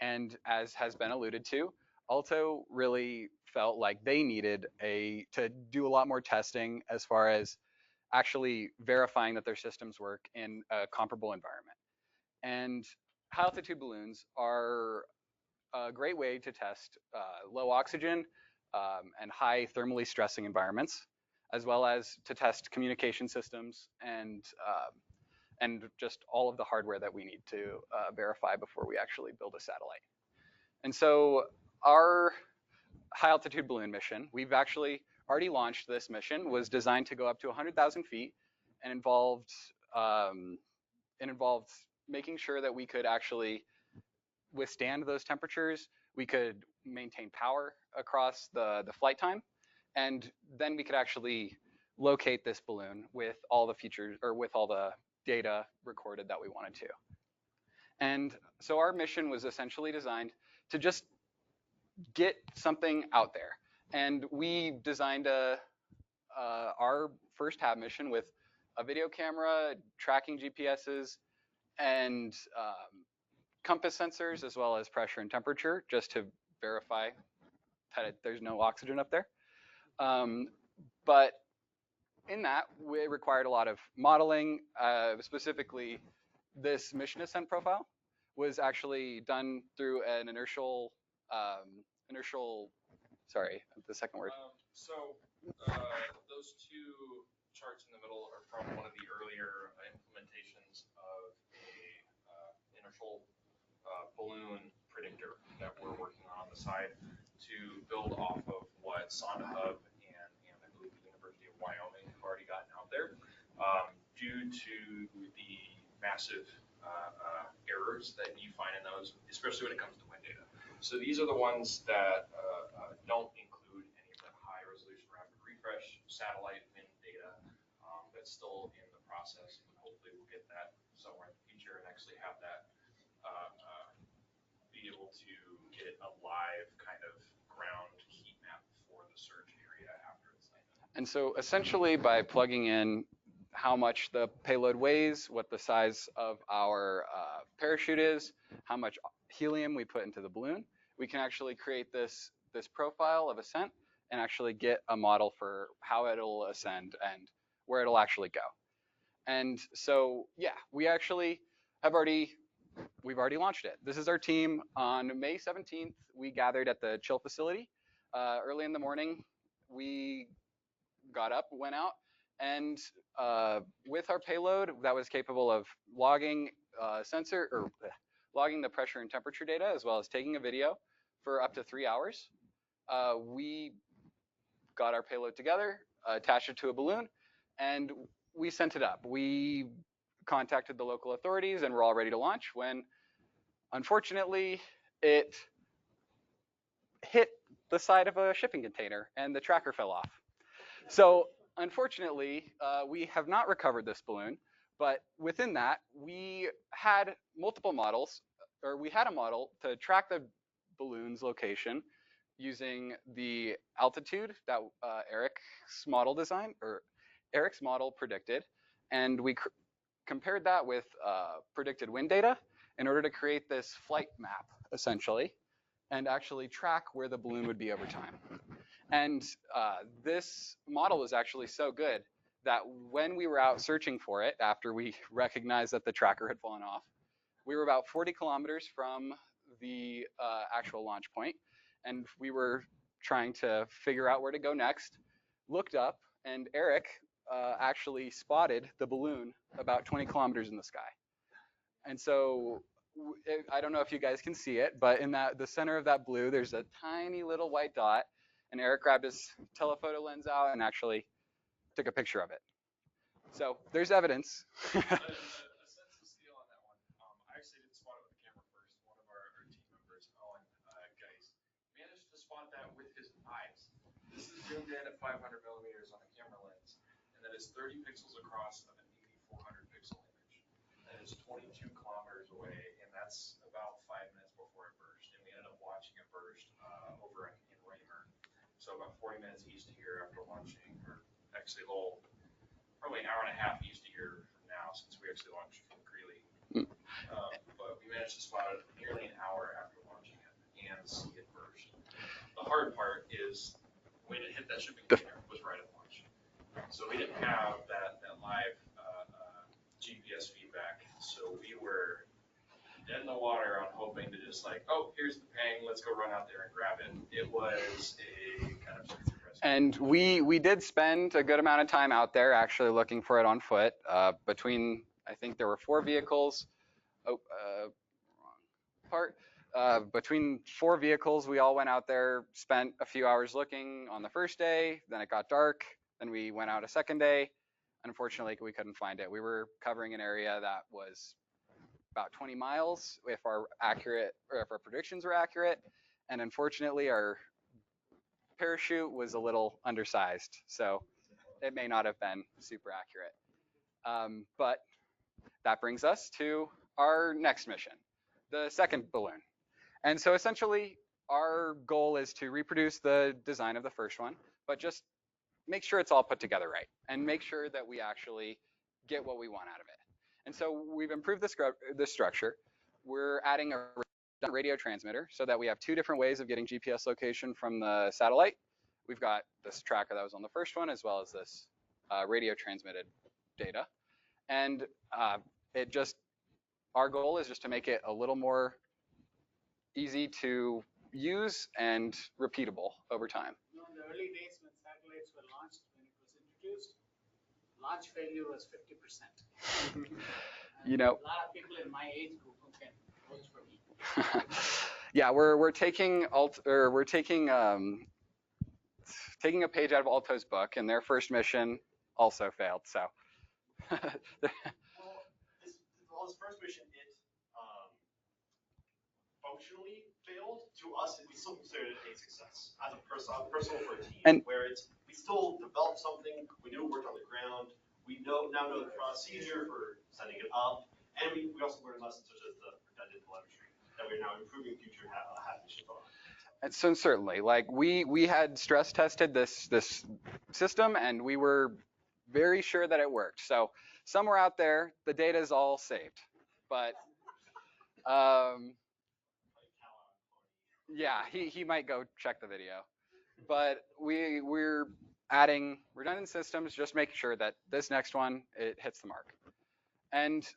And as has been alluded to, Alto really felt like they needed to do a lot more testing as far as actually verifying that their systems work in a comparable environment. And high altitude balloons are a great way to test low oxygen and high thermally stressing environments, as well as to test communication systems and just all of the hardware that we need to verify before we actually build a satellite. And so our high altitude balloon mission, we've actually already launched this mission, was designed to go up to 100,000 feet and involved making sure that we could actually withstand those temperatures, we could maintain power across the flight time, and then we could actually locate this balloon with all the features, or with all the data recorded that we wanted to. And so our mission was essentially designed to just get something out there. And we designed our first HAB mission with a video camera, tracking GPSs, and compass sensors, as well as pressure and temperature, just to verify that there's no oxygen up there. But in that, we required a lot of modeling. Specifically, this mission ascent profile was actually done through an inertial, sorry, the second word. Those two charts in the middle are from one of the earlier implementations of a inertial balloon predictor that we're working on the side to build off of what Sonda Hub and I believe the University of Wyoming have already gotten out there, due to the massive errors that you find in those, especially when it comes to wind data. So these are the ones that don't include any of that high resolution rapid refresh satellite wind data. That's still in the process, and hopefully we'll get that somewhere in the future and actually have that be able to get a live kind of ground heat map for the surge area after it's landed. And so essentially by plugging in how much the payload weighs, what the size of our parachute is, how much helium we put into the balloon, we can actually create this profile of ascent and actually get a model for how it'll ascend and where it'll actually go. And so, yeah, we've already launched it. This is our team. On May 17th, we gathered at the chill facility. Early in the morning, we got up, went out, and with our payload that was capable of logging logging the pressure and temperature data, as well as taking a video for up to 3 hours, we got our payload together, attached it to a balloon, and we sent it up. We contacted the local authorities and we're all ready to launch when, unfortunately, it hit the side of a shipping container and the tracker fell off. So unfortunately, we have not recovered this balloon, but within that, we had multiple models, or we had a model to track the balloon's location using the altitude that Eric's model predicted, and we compared that with predicted wind data in order to create this flight map, essentially, and actually track where the balloon would be over time. And this model was actually so good that when we were out searching for it, after we recognized that the tracker had fallen off, we were about 40 kilometers from the actual launch point, and we were trying to figure out where to go next, looked up, and Eric actually spotted the balloon about 20 kilometers in the sky. And so I don't know if you guys can see it, but in the center of that blue, there's a tiny little white dot, and Eric grabbed his telephoto lens out and actually took a picture of it. So there's evidence. A sense of scale on that one. I actually didn't spot it with the camera first. One of our team members, Owen Geis, managed to spot that with his eyes. This is zoomed in at 500 millimeters on a camera lens, and that is 30 pixels across of an 8400 pixel image. That is 22 kilometers away, and that's about 5 minutes before it burst. And we ended up watching it burst over in Raymer. So about 40 minutes east of here after launching, or actually probably an hour and a half east of here from now, since we actually launched from Greeley. But we managed to spot it nearly an hour after launching it and see it burst. The hard part is when it hit that shipping container was right at launch. So we didn't have that live GPS feedback. So we were dead in the water on hoping to just like, oh, here's the ping, let's go run out there and grab it. It was a kind of surprise. And we did spend a good amount of time out there actually looking for it on foot. Between, I think there were 4 vehicles. Between 4 vehicles, we all went out there, spent a few hours looking on the first day. Then it got dark. Then we went out a second day. Unfortunately, we couldn't find it. We were covering an area that was about 20 miles if our predictions were accurate. And unfortunately, our parachute was a little undersized, so it may not have been super accurate. But that brings us to our next mission, the second balloon. And so essentially, our goal is to reproduce the design of the first one, but just make sure it's all put together right, and make sure that we actually get what we want out of it. And so we've improved the structure. We're adding a radio transmitter so that we have 2 different ways of getting GPS location from the satellite. We've got this tracker that was on the first one, as well as this radio transmitted data. And our goal is just to make it a little more easy to use and repeatable over time. You know, in the early days when satellites were launched, when it was introduced, launch failure was 50%. You know, a lot of people in my age group who can Yeah, we're taking taking a page out of Alto's book, and their first mission also failed. So. Well, this first mission, it functionally failed. To us, we still considered it a success as a personal for a team, And where we still developed something. We knew it worked on the ground. We now know the procedure for setting it up, and we also learned lessons such as the redundant telemetry that we're now improving future HAB missions on. And so certainly, like we had stress tested this system, and we were very sure that it worked. So somewhere out there, the data is all saved. But yeah, he might go check the video. But we're adding redundant systems, just making sure that this next one, it hits the mark. And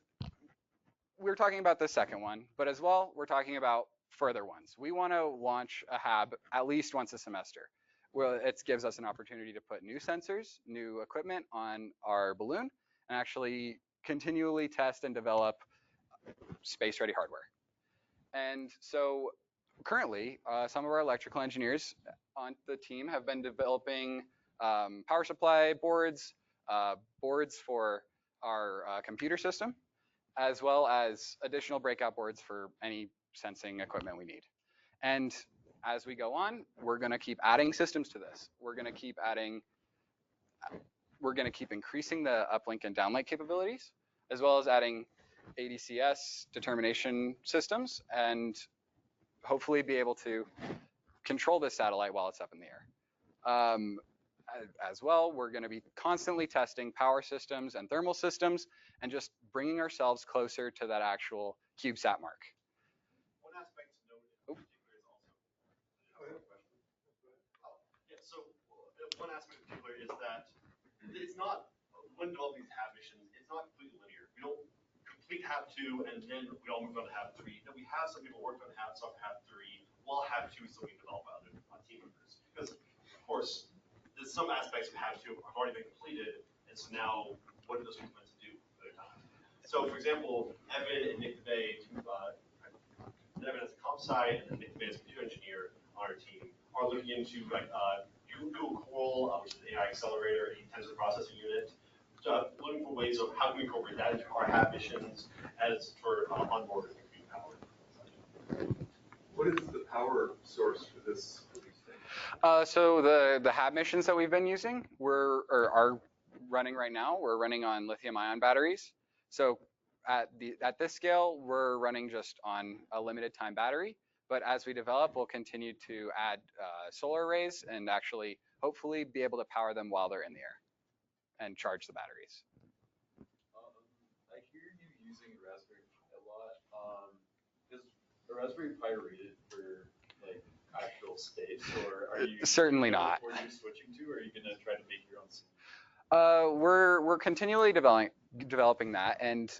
we're talking about the second one, but as well, we're talking about further ones. We want to launch a HAB at least once a semester. Well, it gives us an opportunity to put new sensors, new equipment on our balloon, and actually continually test and develop space-ready hardware. And so currently, some of our electrical engineers on the team have been developing power supply boards, boards for our computer system, as well as additional breakout boards for any sensing equipment we need. And as we go on, we're going to keep adding systems to this. We're going to keep increasing the uplink and downlink capabilities, as well as adding ADCS determination systems, and hopefully be able to control this satellite while it's up in the air. As well, we're going to be constantly testing power systems and thermal systems, and just bringing ourselves closer to that actual CubeSat mark. One aspect to note in particular is also. So one aspect in particular is that it's not, when developing these HAB missions, it's not completely linear. We don't complete HAB 2 and then we all move on to HAB 3. No, we have some people working on HAB, some HAB 3, while HAB 2 is still being developed by other team members. Because, of course, there's some aspects of HAB 2 have already been completed, and so now what are those people meant to do at their time? So, for example, Evan and Nick DeVay, Evan as a comp sci and Nick DeVay as a computer engineer on our team, are looking into Google Coral, which is an AI accelerator, a tensor processing unit, looking for ways of how can we incorporate that into our HAB missions as for onboard computing power. What is the power source for this? So the HAB missions that we've been using are running right now. We're running on lithium-ion batteries. So at this scale, we're running just on a limited time battery. But as we develop, we'll continue to add solar arrays and actually hopefully be able to power them while they're in the air and charge the batteries. I hear you using Raspberry Pi a lot. Is the Raspberry Pi rated for like actual space, or are you certainly not? What are you switching to, or are you going to try to make your own? We're continually developing that, and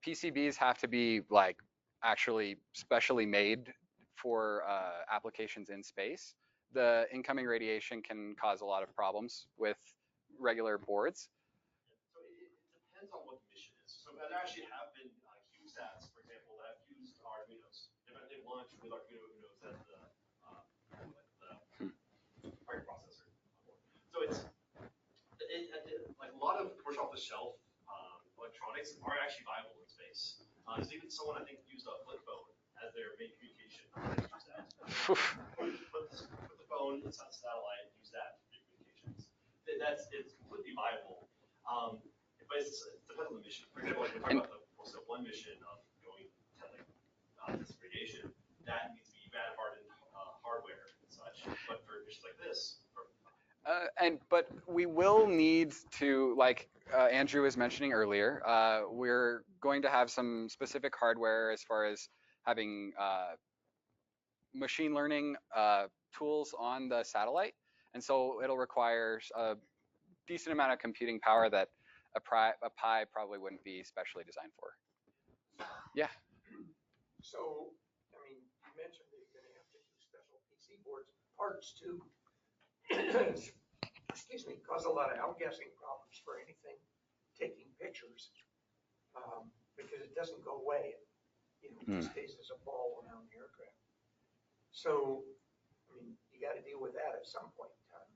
PCBs have to be like actually specially made for applications in space. The incoming radiation can cause a lot of problems with regular boards. So it depends on what the mission is. So there actually have been CubeSats, for example, that have used Arduinos. They've launched with Arduinos as the target processor. So it's like a lot of commercial off-the-shelf electronics are actually viable in space. There's even someone I think used a flip phone as their main communication. Put the phone inside the satellite and use that for communications. It's completely viable. But it depends on the mission. For example, like we're talking about the one mission of going to this radiation, that needs to be bad hardened hardware and such. But for missions like this, but we will need to, like Andrew was mentioning earlier, we're going to have some specific hardware as far as having machine learning tools on the satellite, and so it'll require a decent amount of computing power that a Pi probably wouldn't be specially designed for. Yeah. So, I mean, you mentioned that you're going to have to use special PC boards parts to, excuse me, cause a lot of outgassing problems for anything taking pictures because it doesn't go away. just stays as a ball around the aircraft. So, I mean, you got to deal with that at some point in time.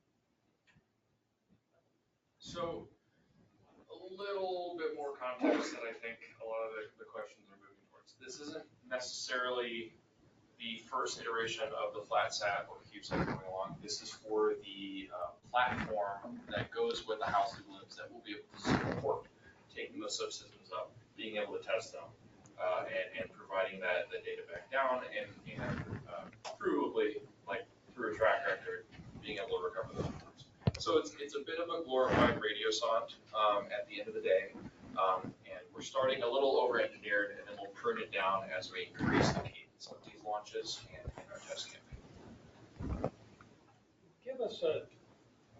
So a little bit more context that I think a lot of the questions are moving towards. This isn't necessarily the first iteration of the FlatSat or CubeSat going along. This is for the platform that goes with the house of limbs that will be able to support taking those subsystems up, being able to test them, and providing the data back down, and provably, like through a track record, being able to recover those numbers. So it's a bit of a glorified radio sonde at the end of the day, and we're starting a little over-engineered, and then we'll prune it down as we increase the cadence of these launches and our test campaign. Give us a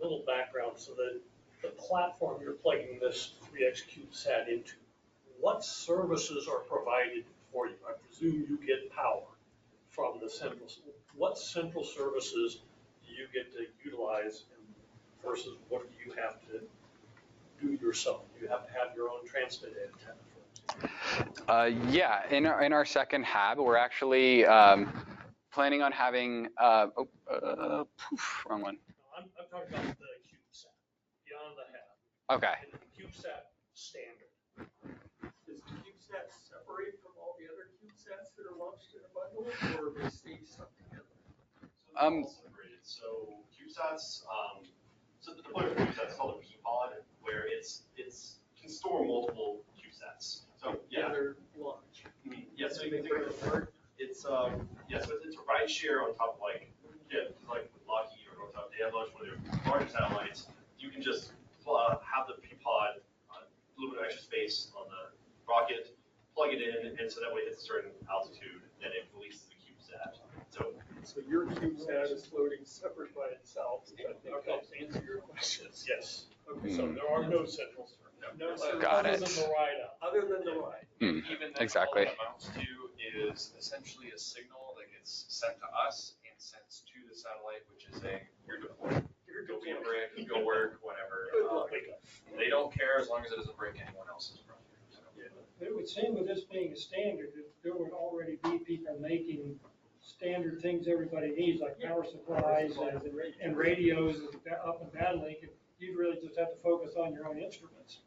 little background. So the platform you're plugging this 3X CubeSat into, what services are provided for you? I presume you get power from the central. What central services do you get to utilize versus what do you have to do yourself? Do you have to have your own transmit antenna? Yeah, in our second hab, we're actually planning on having, wrong one. I'm talking about the CubeSat, beyond the hab. Okay. And the CubeSat standard. Does the CubeSat separate from all the other CubeSats that are launched in a bundle, or they stay stuck together? So they're all separated. So CubeSats, so the deployment of CubeSats is called a P-pod, where it can store multiple CubeSats. So yeah, They're launched. Yeah, so you can think of it. It's so it's a ride share on top of like with Lockheed or Northrop. They have launch one of their larger satellites. You can just have the P-pod, a little bit of extra space on the rocket, plug it in, and so that way it hits a certain altitude, then it releases the CubeSat. So your CubeSat is floating separate by itself, which I think helps answer your questions. Yes. Okay, so there are no central services. No, Got other it. than the ride out. other than the ride. Even then, Exactly. all it amounts to is essentially a signal that gets sent to us and sent to the satellite, which is saying, you're deployed. Go be a brick, go work, whatever. They don't care as long as it doesn't break anyone else's project. So. But it would seem with this being a standard, that there would already be people making standard things everybody needs, like power supplies and radios and up and down link. You'd really just have to focus on your own instruments.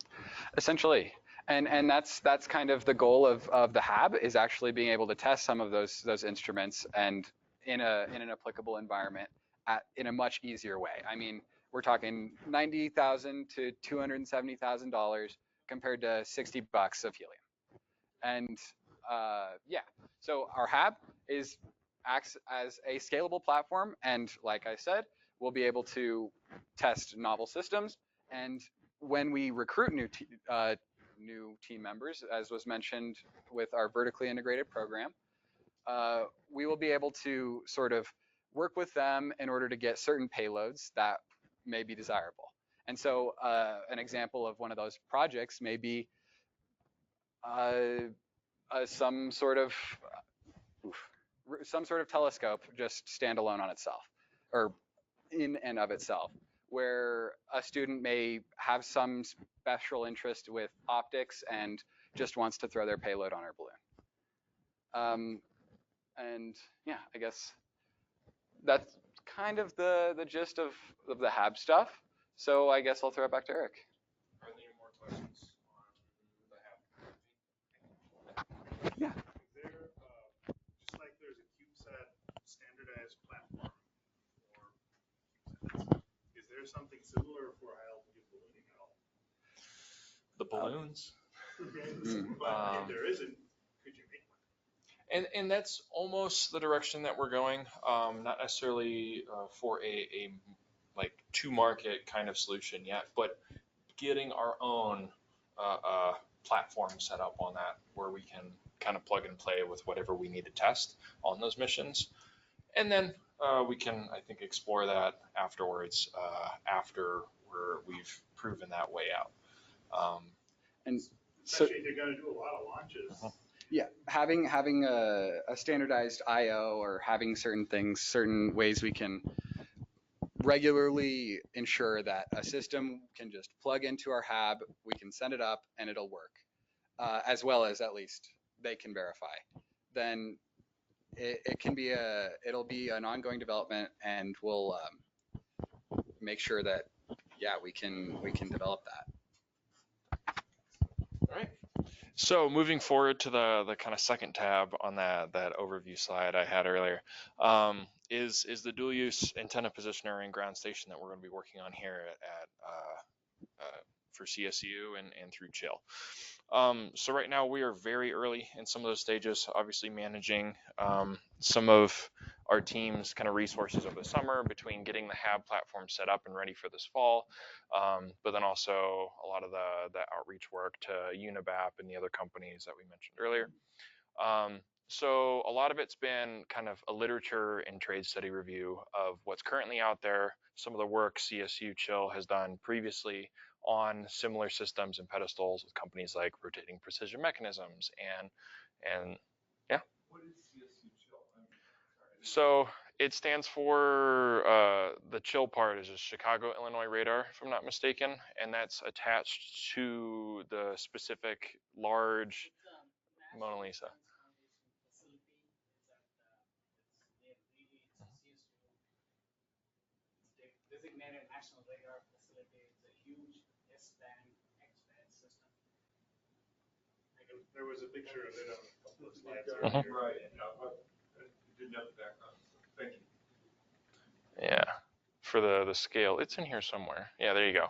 Essentially. And that's kind of the goal of the hab, is actually being able to test some of those instruments and in an applicable environment in a much easier way. I mean, we're talking $90,000 to $270,000 compared to $60 of helium. And yeah, so our hab acts as a scalable platform, and like I said, we'll be able to test novel systems. And when we recruit new team members, as was mentioned with our vertically integrated program, we will be able to sort of work with them in order to get certain payloads that may be desirable. And so an example of one of those projects may be some sort of telescope just standalone on itself, or in and of itself, where a student may have some special interest with optics and just wants to throw their payload on our balloon. And yeah, I guess that's kind of the gist of the hab stuff. So I guess I'll throw it back to Eric. Are there any more questions on the hab? Yeah. Is there, just like there's a CubeSat standardized platform for CubeSats, is there something similar for high altitude ballooning at all? The balloons. But if there isn't, could you make one? And that's almost the direction that we're going. Not necessarily for a like to market kind of solution yet, but getting our own platform set up on that, where we can kind of plug and play with whatever we need to test on those missions. And then we can, I think, explore that afterwards, after we've proven that way out. And so, Especially if you're going to do a lot of launches. yeah, having a standardized IO, or having certain ways we can regularly ensure that a system can just plug into our hab, we can send it up and it'll work, as well as at least they can verify. then it can be it'll be an ongoing development, and we'll make sure that, yeah, we can develop that. All right. So moving forward to the kind of second tab on that overview slide I had earlier, is the dual use antenna positioner and ground station that we're going to be working on here for CSU and through Chill. So right now we are very early in some of those stages, obviously managing some of our team's kind of resources over the summer between getting the HAB platform set up and ready for this fall, but then also a lot of the outreach work to Unibap and the other companies that we mentioned earlier. So a lot of it's been kind of a literature and trade study review of what's currently out there, some of the work CSU Chill has done previously on similar systems and pedestals with companies like Rotating Precision Mechanisms and yeah. What is CSU Chill? So it stands for, the Chill part is a Chicago, Illinois radar, if I'm not mistaken, and that's attached to the specific large Mona Lisa. Designated national radar facility. It's a huge S-band, X-band system. There was a picture of it on a couple of slides Mhm. earlier. Right, I didn't have the background, so thank you. Yeah, for the scale, it's in here somewhere. Yeah, there you go.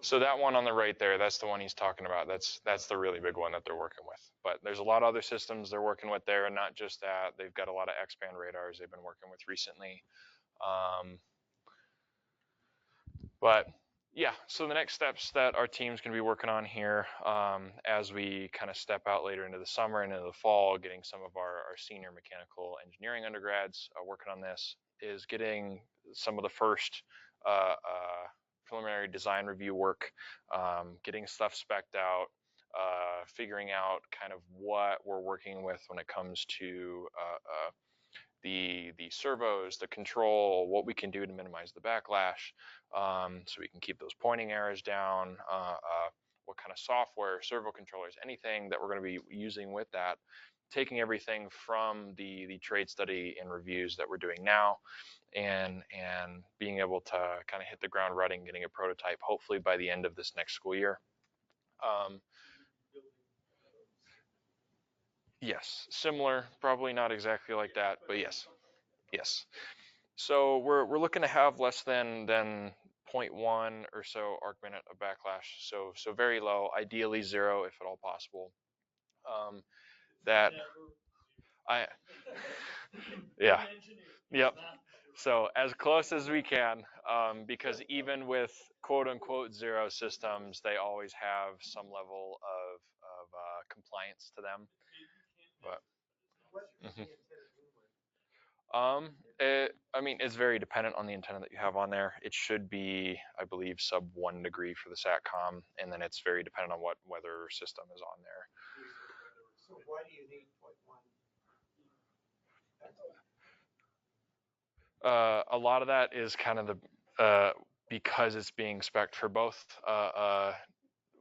So that one on the right there, that's the one he's talking about. That's the really big one that they're working with. But there's a lot of other systems they're working with there, and not just that. They've got a lot of X-band radars they've been working with recently. But yeah, so the next steps that our team's going to be working on here, as we kind of step out later into the summer and into the fall, getting some of our senior mechanical engineering undergrads working on this, is getting some of the first preliminary design review work, getting stuff spec'd out, figuring out kind of what we're working with when it comes to the servos, the control, what we can do to minimize the backlash, so we can keep those pointing errors down, what kind of software, servo controllers, anything that we're going to be using with that, taking everything from the trade study and reviews that we're doing now, and being able to kind of hit the ground running, getting a prototype hopefully by the end of this next school year. Yes, similar, probably not exactly like that, but yes. Yes. So we're looking to have less than 0.1 or so arc minute of backlash. So very low, ideally 0 if at all possible. Yeah. Yep. So as close as we can, because even with quote unquote 0 systems, they always have some level of compliance to them. But I mean, it's very dependent on the antenna that you have on there. It should be, I believe, sub 1 degree for the SATCOM, and then it's very dependent on what weather system is on there. So why do you need 0.1? A lot of that is kind of the because it's being spec'd for both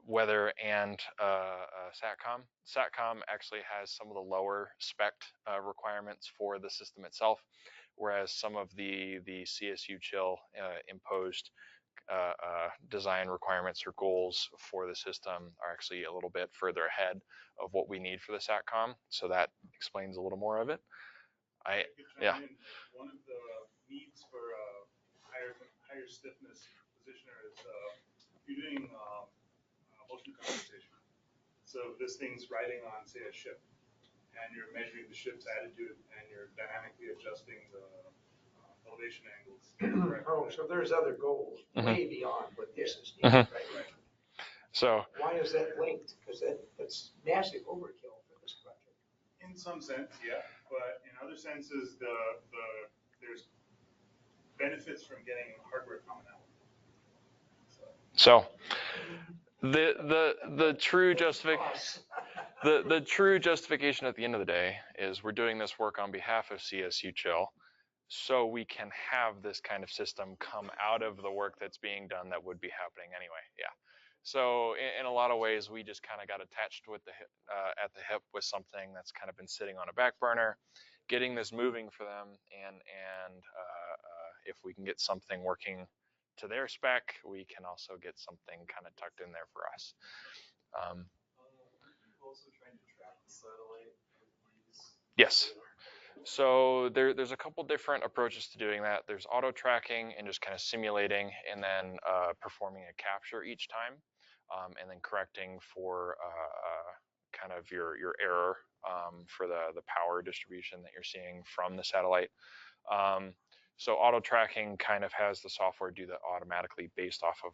weather and SATCOM. SATCOM actually has some of the lower spec'd requirements for the system itself, whereas some of the CSU Chill imposed design requirements or goals for the system are actually a little bit further ahead of what we need for the SATCOM. So that explains a little more of it. Yeah. One of the needs for higher stiffness positioner is you're doing motion compensation. So this thing's riding on, say, a ship, and you're measuring the ship's attitude, and you're dynamically adjusting the elevation angles. Oh, so there's other goals way beyond what this is. Mhm. Right. So Why is that linked? Because that's massive overkill for this project. In some sense, yeah, but in other senses, there's benefits from getting hardware commonality. So the true justification at the end of the day is we're doing this work on behalf of CSU Chill, so we can have this kind of system come out of the work that's being done that would be happening anyway. Yeah. So in a lot of ways, we just kind of got attached with the hip, at the hip with something that's kind of been sitting on a back burner, getting this moving for them, and if we can get something working to their spec, we can also get something kind of tucked in there for us. Are you also trying to track the satellite with these? Yes. So there's a couple different approaches to doing that. There's auto tracking and just kind of simulating and then performing a capture each time, and then correcting for kind of your error for the power distribution that you're seeing from the satellite. So auto tracking kind of has the software do that automatically based off of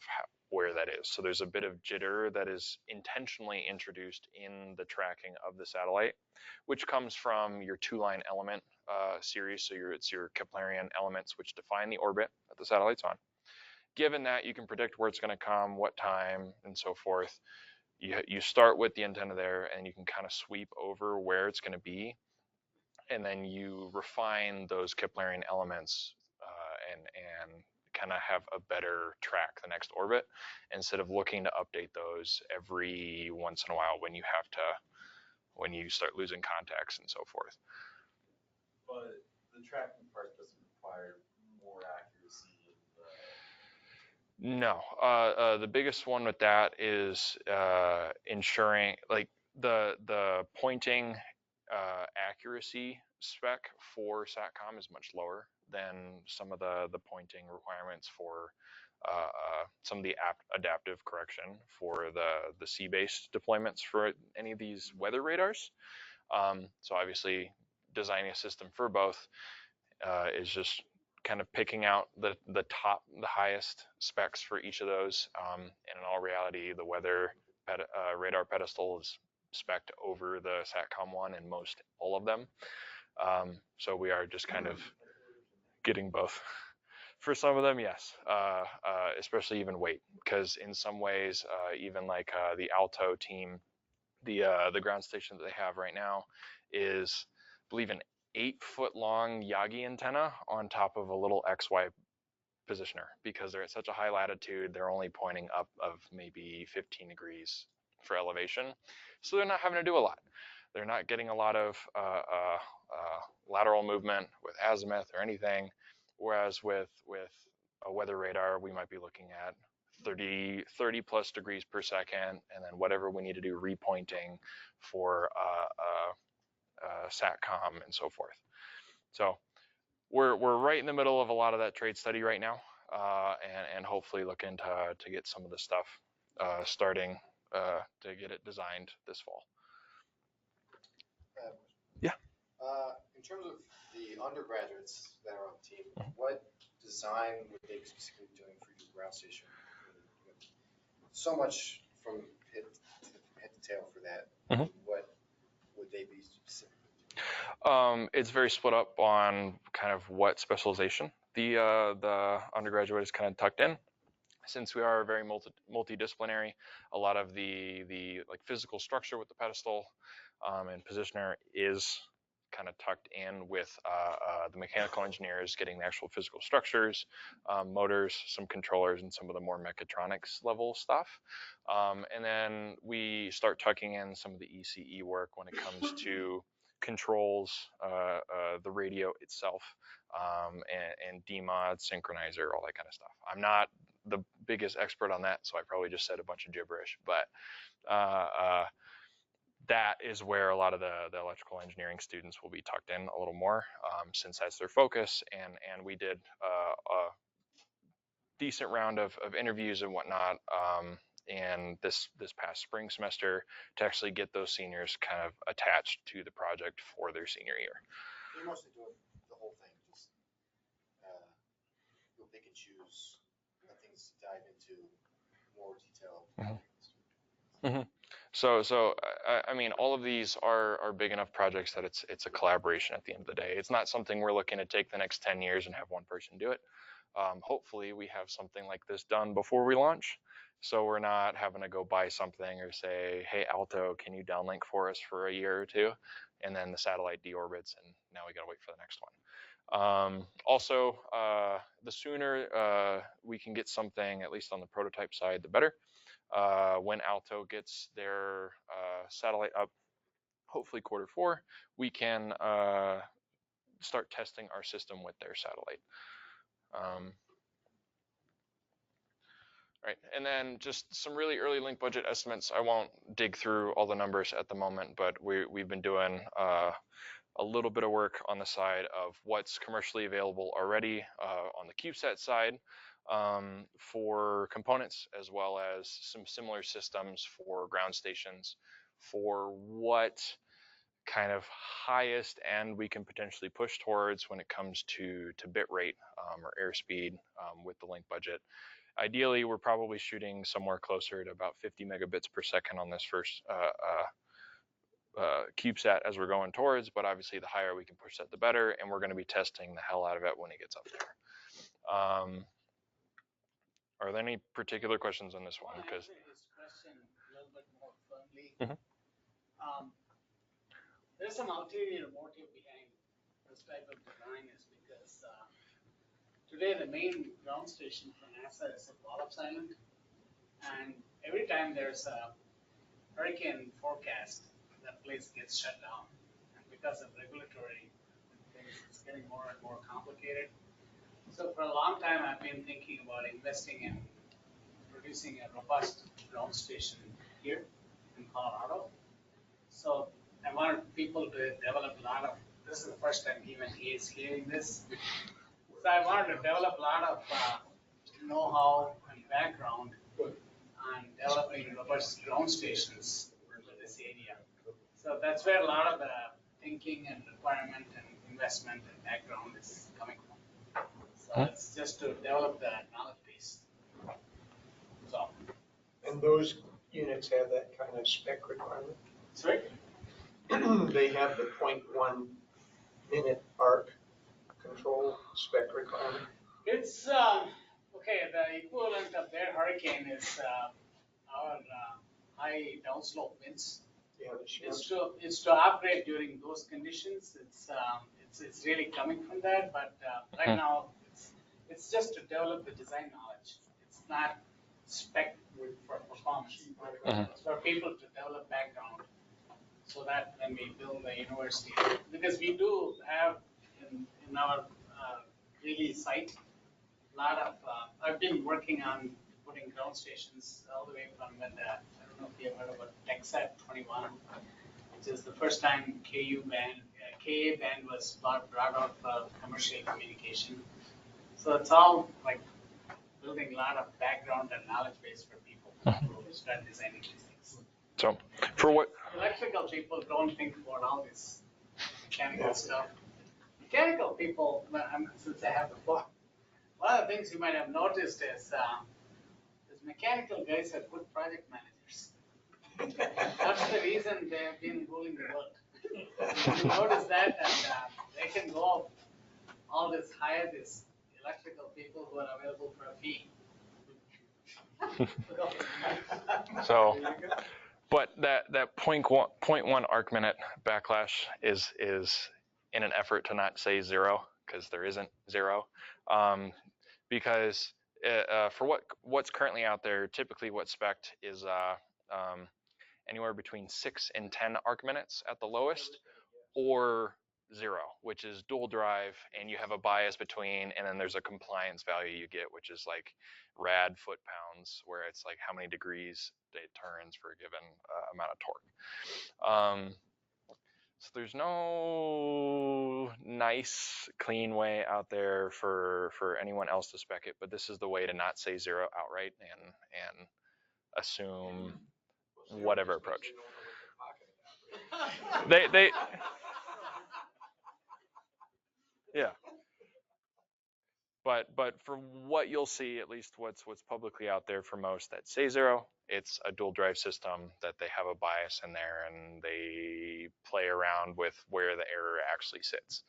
where that is. So there's a bit of jitter that is intentionally introduced in the tracking of the satellite, which comes from your two-line element series. So it's your Keplerian elements which define the orbit that the satellite's on. Given that, you can predict where it's going to come, what time, and so forth. You start with the antenna there, and you can kind of sweep over where it's going to be, and then you refine those Keplerian elements and kind of have a better track the next orbit instead of looking to update those every once in a while when you start losing contacts and so forth. But the tracking part doesn't require more accuracy in the... No, the biggest one with that is ensuring like the pointing accuracy spec for SATCOM is much lower than some of the pointing requirements for some of the adaptive correction for the sea-based deployments for any of these weather radars. So obviously designing a system for both is just kind of picking out the highest specs for each of those. And in all reality, the weather radar pedestal is spec'd over the SATCOM one in most all of them. So we are just kind of getting both. For some of them, yes, especially even weight, because in some ways, even like the Alto team, the ground station that they have right now is, I believe, an 8-foot long Yagi antenna on top of a little XY positioner, because they're at such a high latitude, they're only pointing up of maybe 15 degrees for elevation. So they're not having to do a lot. They're not getting a lot of lateral movement with azimuth or anything. Whereas with a weather radar, we might be looking at 30 plus degrees per second, and then whatever we need to do repointing for SATCOM and so forth. So we're right in the middle of a lot of that trade study right now, and hopefully looking to get some of the stuff starting to get it designed this fall. Yeah. In terms of the undergraduates that are on the team, what design would they be specifically doing for your ground station? So much from head to tail for that. What would they be specifically doing? It's very split up on kind of what specialization the undergraduate is kind of tucked in. Since we are very multidisciplinary, a lot of the like physical structure with the pedestal and positioner is kind of tucked in with the mechanical engineers getting the actual physical structures, motors, some controllers, and some of the more mechatronics level stuff. And then we start tucking in some of the ECE work when it comes to controls, the radio itself, and DMOD, synchronizer, all that kind of stuff. I'm not the biggest expert on that, so I probably just said a bunch of gibberish, but that is where a lot of the electrical engineering students will be tucked in a little more, since that's their focus. And we did a decent round of interviews and whatnot, and this past spring semester to actually get those seniors kind of attached to the project for their senior year. You're mostly doing the whole thing, just you'll pick and choose things to dive into more detail. So I mean, all of these are big enough projects that it's a collaboration at the end of the day. It's not something we're looking to take the next 10 years and have one person do it. Hopefully we have something like this done before we launch, so we're not having to go buy something or say, hey, Alto, can you downlink for us for a year or two? And then the satellite deorbits, and now we gotta wait for the next one. Also, the sooner we can get something, at least on the prototype side, the better. When Alto gets their satellite up, hopefully Q4, we can start testing our system with their satellite. Right, and then just some really early link budget estimates. I won't dig through all the numbers at the moment, but we've been doing a little bit of work on the side of what's commercially available already on the CubeSat side for components, as well as some similar systems for ground stations, for what kind of highest end we can potentially push towards when it comes to bit rate or airspeed with the link budget. Ideally, we're probably shooting somewhere closer to about 50 megabits per second on this first CubeSat as we're going towards, but obviously the higher we can push that, the better, and we're going to be testing the hell out of it when it gets up there. Are there any particular questions on this one? Because answer his question a little bit more firmly. There's some ulterior motive behind this type of design is because today the main ground station for NASA is at Wallops Island, and every time there's a hurricane forecast, that place gets shut down. And because of regulatory things, it's getting more and more complicated. So for a long time, I've been thinking about investing in producing a robust ground station here in Colorado. So I wanted people to develop a lot of, this is the first time even he is hearing this. So I wanted to develop a lot of know-how and background on developing robust ground stations for this area. So that's where a lot of the thinking and requirement and investment and background is coming from. So it's just to develop the knowledge base. So. And those units have that kind of spec requirement? Sorry? They have the 0.1 minute arc control spec requirement? It's, okay, the equivalent of their hurricane is our high downslope winds. Yeah, It's to operate during those conditions. It's really coming from that, but right now it's just to develop the design knowledge. It's not spec for performance. It's for people to develop background, so that when we build the university, because we do have in our really site a lot of. I've been working on putting ground stations all the way from when I don't know if you have heard about TechSat 21, which is the first time KA band was brought out for commercial communication. So it's all like building a lot of background and knowledge base for people who start designing these things. so for what? Electrical people don't think about all this mechanical stuff. Mechanical people, since I have the book, one of the things you might have noticed is mechanical guys are good project managers. That's the reason they have been ruling the world. You notice that, and they can go all this hire these electrical people who are available for a fee. So, but that 0.1 arc minute backlash is in an effort to not say zero, because there isn't zero, because for what's currently out there, typically what's spec'd is anywhere between 6 and 10 arc minutes at the lowest, or 0, which is dual drive, and you have a bias between, and then there's a compliance value you get, which is like rad foot-pounds, where it's like how many degrees it turns for a given amount of torque. So there's no nice, clean way out there for anyone else to spec it, but this is the way to not say 0 outright and assume whatever approach. They yeah. But for what you'll see, at least what's publicly out there for most that say 0, it's a dual drive system that they have a bias in there, and they play around with where the error actually sits.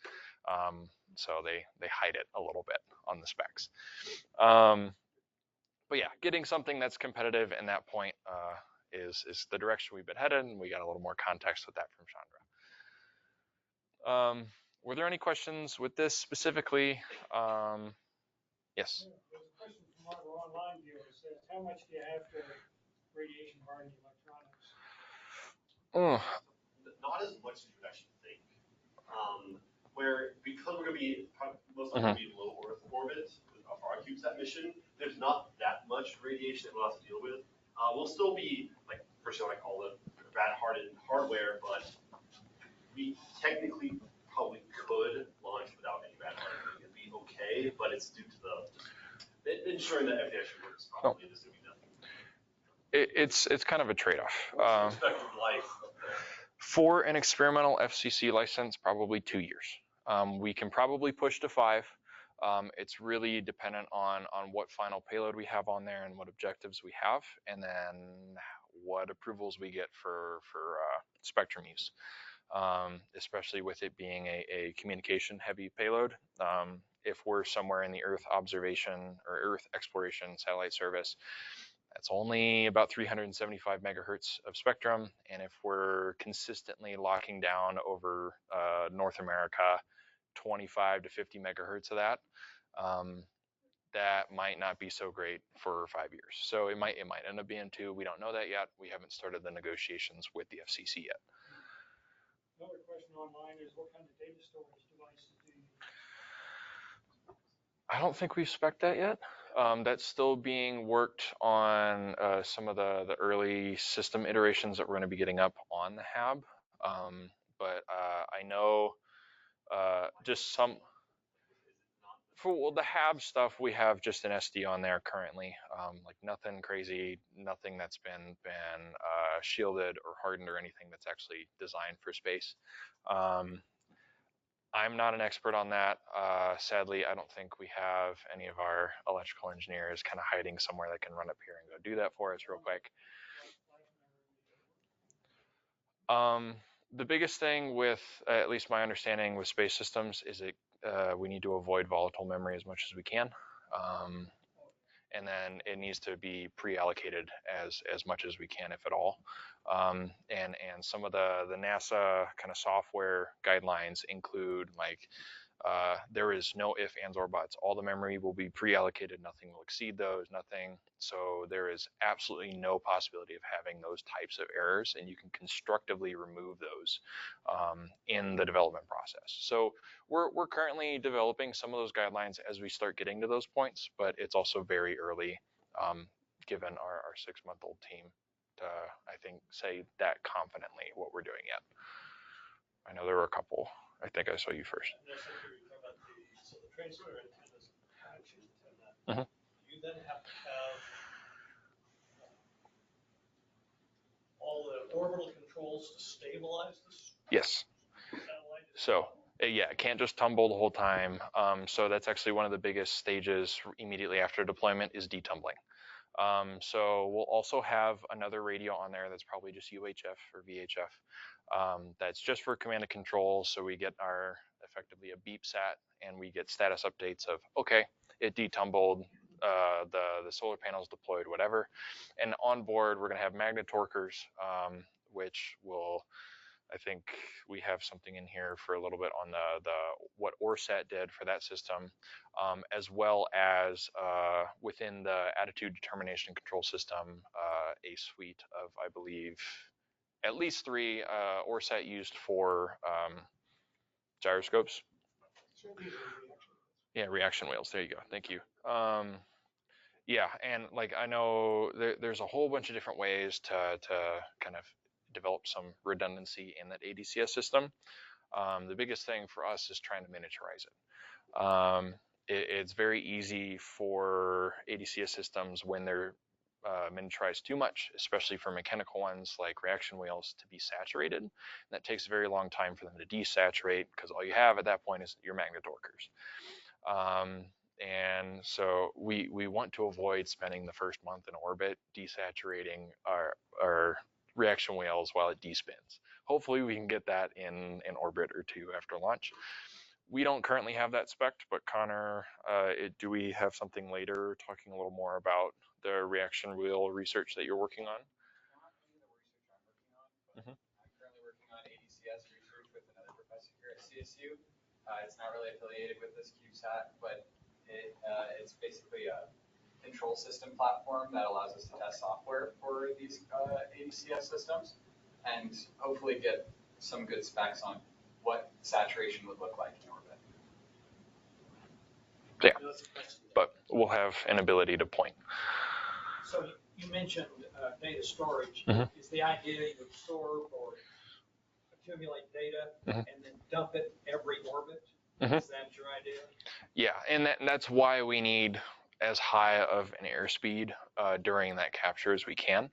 So they hide it a little bit on the specs. But yeah, getting something that's competitive in that point is the direction we've been headed, and we got a little more context with that from Chandra. Were there any questions with this specifically? Yes. There's a question from our process, how much do you have to radiation harden the electronics? Oh, Not as much as you would actually think. Where, because we're going to be, most likely going to be low Earth orbit of our CubeSat mission, there's not that much radiation that we'll have to deal with. We'll still be, like, personally, I call it rad hardened hardware, but we technically probably could launch without any rad hardening and be okay, but it's due to the ensuring that everything actually works properly. There's going to be nothing. it's kind of a trade-off. Expected life of the For an experimental FCC license, probably 2 years. We can probably push to 5. It's really dependent on what final payload we have on there and what objectives we have, and then what approvals we get for spectrum use. Especially with it being a communication heavy payload. If we're somewhere in the Earth observation or Earth exploration satellite service, that's only about 375 megahertz of spectrum. And if we're consistently locking down over North America, 25 to 50 megahertz of that, that might not be so great for 5 years. So it might end up being 2. We don't know that yet. We haven't started the negotiations with the FCC yet. Another question online is, what kind of data storage devices do you use? I don't think we've spec'd that yet. That's still being worked on some of the early system iterations that we're going to be getting up on the HAB. But I know just some, for the HAB stuff, we have just an SD on there currently. Like nothing crazy, nothing that's been shielded or hardened or anything that's actually designed for space. I'm not an expert on that. Sadly, I don't think we have any of our electrical engineers kind of hiding somewhere that can run up here and go do that for us real quick. The biggest thing with, at least my understanding with space systems, is we need to avoid volatile memory as much as we can. And then it needs to be pre-allocated as much as we can, if at all. And some of the NASA kind of software guidelines include like, there is no if, ands, or buts. All the memory will be pre-allocated. Nothing will exceed those, nothing. So there is absolutely no possibility of having those types of errors, and you can constructively remove those in the development process. So we're currently developing some of those guidelines as we start getting to those points, but it's also very early, given our 6-month-old team, to, I think, say that confidently what we're doing yet. I know there were a couple. I think I saw you first. So the transmitter antennas, action antenna, you then have to have all the orbital controls to stabilize this Yes. satellite? So yeah, it can't just tumble the whole time. So that's actually one of the biggest stages immediately after deployment is detumbling. So we'll also have another radio on there that's probably just UHF or VHF. That's just for command and control. So we get our effectively a beep sat, and we get status updates of, okay, it detumbled, the solar panels deployed, whatever. And on board, we're going to have magnet torquers, which will, I think we have something in here for a little bit on the what ORSAT did for that system, as well as within the attitude determination control system, a suite of, I believe, at least 3 ORSAT used for gyroscopes. Yeah, reaction wheels. There you go. Thank you. Yeah, and like I know there's a whole bunch of different ways to kind of develop some redundancy in that ADCS system. The biggest thing for us is trying to miniaturize it. It's very easy for ADCS systems when they're miniaturized too much, especially for mechanical ones like reaction wheels, to be saturated. And that takes a very long time for them to desaturate, because all you have at that point is your magnet torquers. And so we want to avoid spending the first month in orbit desaturating our reaction wheels while it despins. Hopefully we can get that in an orbit or 2 after launch. We don't currently have that spec, but Connor, do we have something later talking a little more about the reaction wheel research that you're working on? Not only the research I'm working on, but I'm currently working on ADCS research with another professor here at CSU. It's not really affiliated with this CubeSat, but it's basically control system platform that allows us to test software for these ADCS systems, and hopefully get some good specs on what saturation would look like in orbit. Yeah, but we'll have an ability to point. So you mentioned data storage. Mhm. Is the idea you absorb or accumulate data and then dump it every orbit? Is that your idea? Yeah, and that's why we need as high of an airspeed during that capture as we can.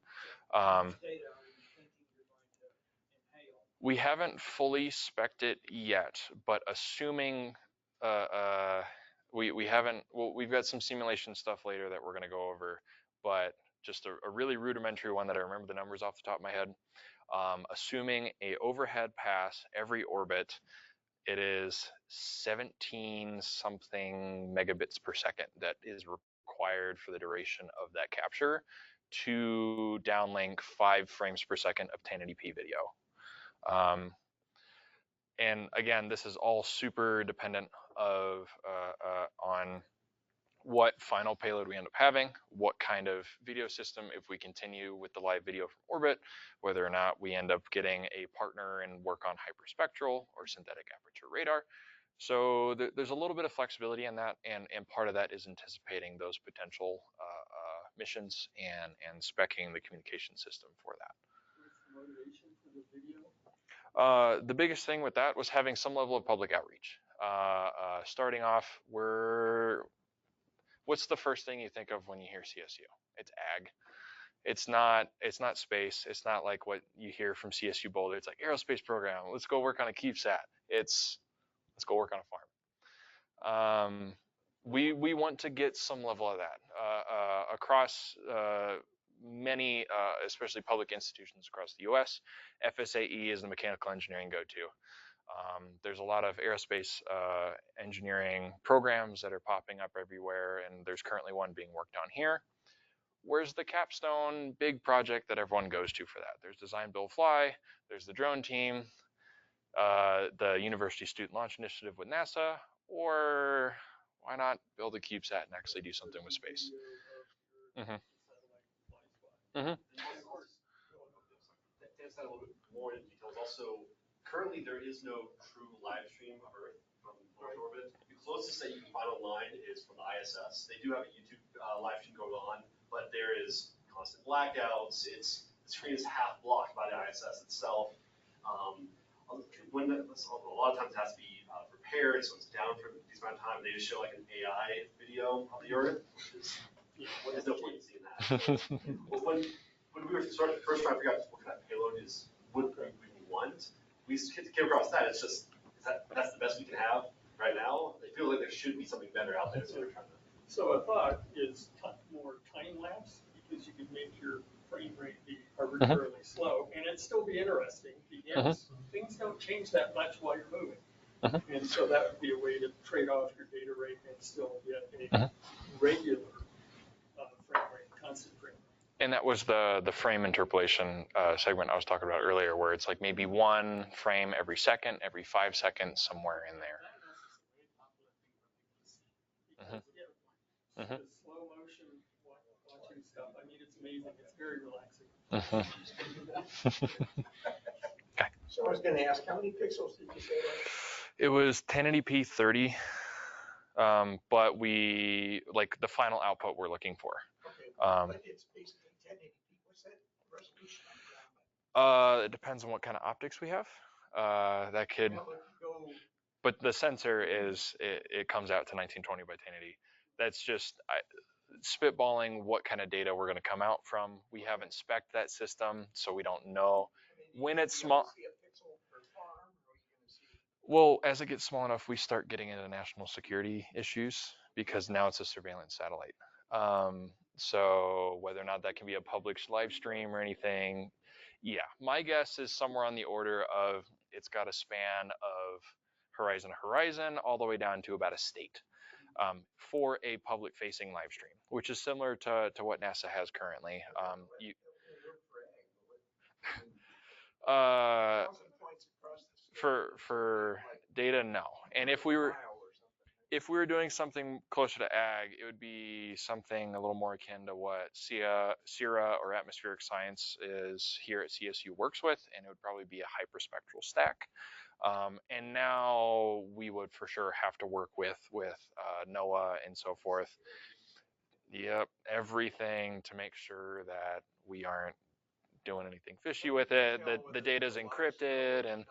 How much data are you thinking you're going to inhale? We haven't fully spec'd it yet, but assuming we haven't, well, we've got some simulation stuff later that we're going to go over, but just a really rudimentary one that I remember the numbers off the top of my head. Assuming a overhead pass every orbit, it is 17 something megabits per second that is required for the duration of that capture to downlink 5 frames per second of 1080p video. And again, this is all super dependent on what final payload we end up having, what kind of video system, if we continue with the live video from orbit, whether or not we end up getting a partner and work on hyperspectral or synthetic aperture radar. So there's a little bit of flexibility in that, and part of that is anticipating those potential missions and speccing the communication system for that. What's the motivation for the video? The biggest thing with that was having some level of public outreach. Starting off, what's the first thing you think of when you hear CSU? It's ag. It's not space. It's not like what you hear from CSU Boulder. It's like aerospace program. Let's go work on a CubeSat. It's let's go work on a farm. We want to get some level of that across many, especially public institutions across the U.S. FSAE is the mechanical engineering go-to. There's a lot of aerospace engineering programs that are popping up everywhere, and there's currently one being worked on here. Where's the capstone big project that everyone goes to for that? There's Design, Build, Fly. There's the drone team, the University Student Launch Initiative with NASA, or why not build a CubeSat and actually do something with space? To a little bit more in details, also currently there is no true live stream of Earth from orbit. The closest that you can find online is from the ISS. They do have a YouTube live stream going on, but there is constant blackouts. The screen is half blocked by the ISS itself. A lot of times it has to be repaired, so it's down for a decent amount of time. They just show like an AI video of the Earth, which is, there's no point in seeing that. But when we were first trying to figure out what kind of payload would we want, we came across that. It's just that's the best we can have right now. I feel like there should be something better out there, so we're trying to. So a thought is more time lapse, because you could make your frame rate be arbitrarily slow and it'd still be interesting because things don't change that much while you're moving. And so that would be a way to trade off your data rate and still get a regular frame rate, constant frame rate. And that was the frame interpolation segment I was talking about earlier, where it's like maybe 1 frame every second, every 5 seconds, somewhere in there. The slow motion watching stuff, I mean, it's amazing. It's very relaxing. Okay. So I was going to ask, how many pixels did you say that? It was 1080p 30, but like the final output we're looking for. Okay, but it's basically 1080p. What's that resolution? It depends on what kind of optics we have. That could, but the sensor it comes out to 1920 by 1080. That's just spitballing what kind of data we're going to come out from. We haven't spec'd that system, so we don't know. When it's small, well, as it gets small enough, we start getting into national security issues because now it's a surveillance satellite. So whether or not that can be a public live stream or anything, yeah, my guess is somewhere on the order of it's got a span of horizon to horizon all the way down to about a state. For a public-facing live stream, which is similar to what NASA has currently. For data, no. And if we were, if we were doing something closer to ag, it would be something a little more akin to what CIRA or atmospheric science is here at CSU works with, and it would probably be a hyperspectral stack. And now we would for sure have to work with NOAA and so forth. Yep, everything to make sure that we aren't doing anything fishy with it. The data is encrypted, and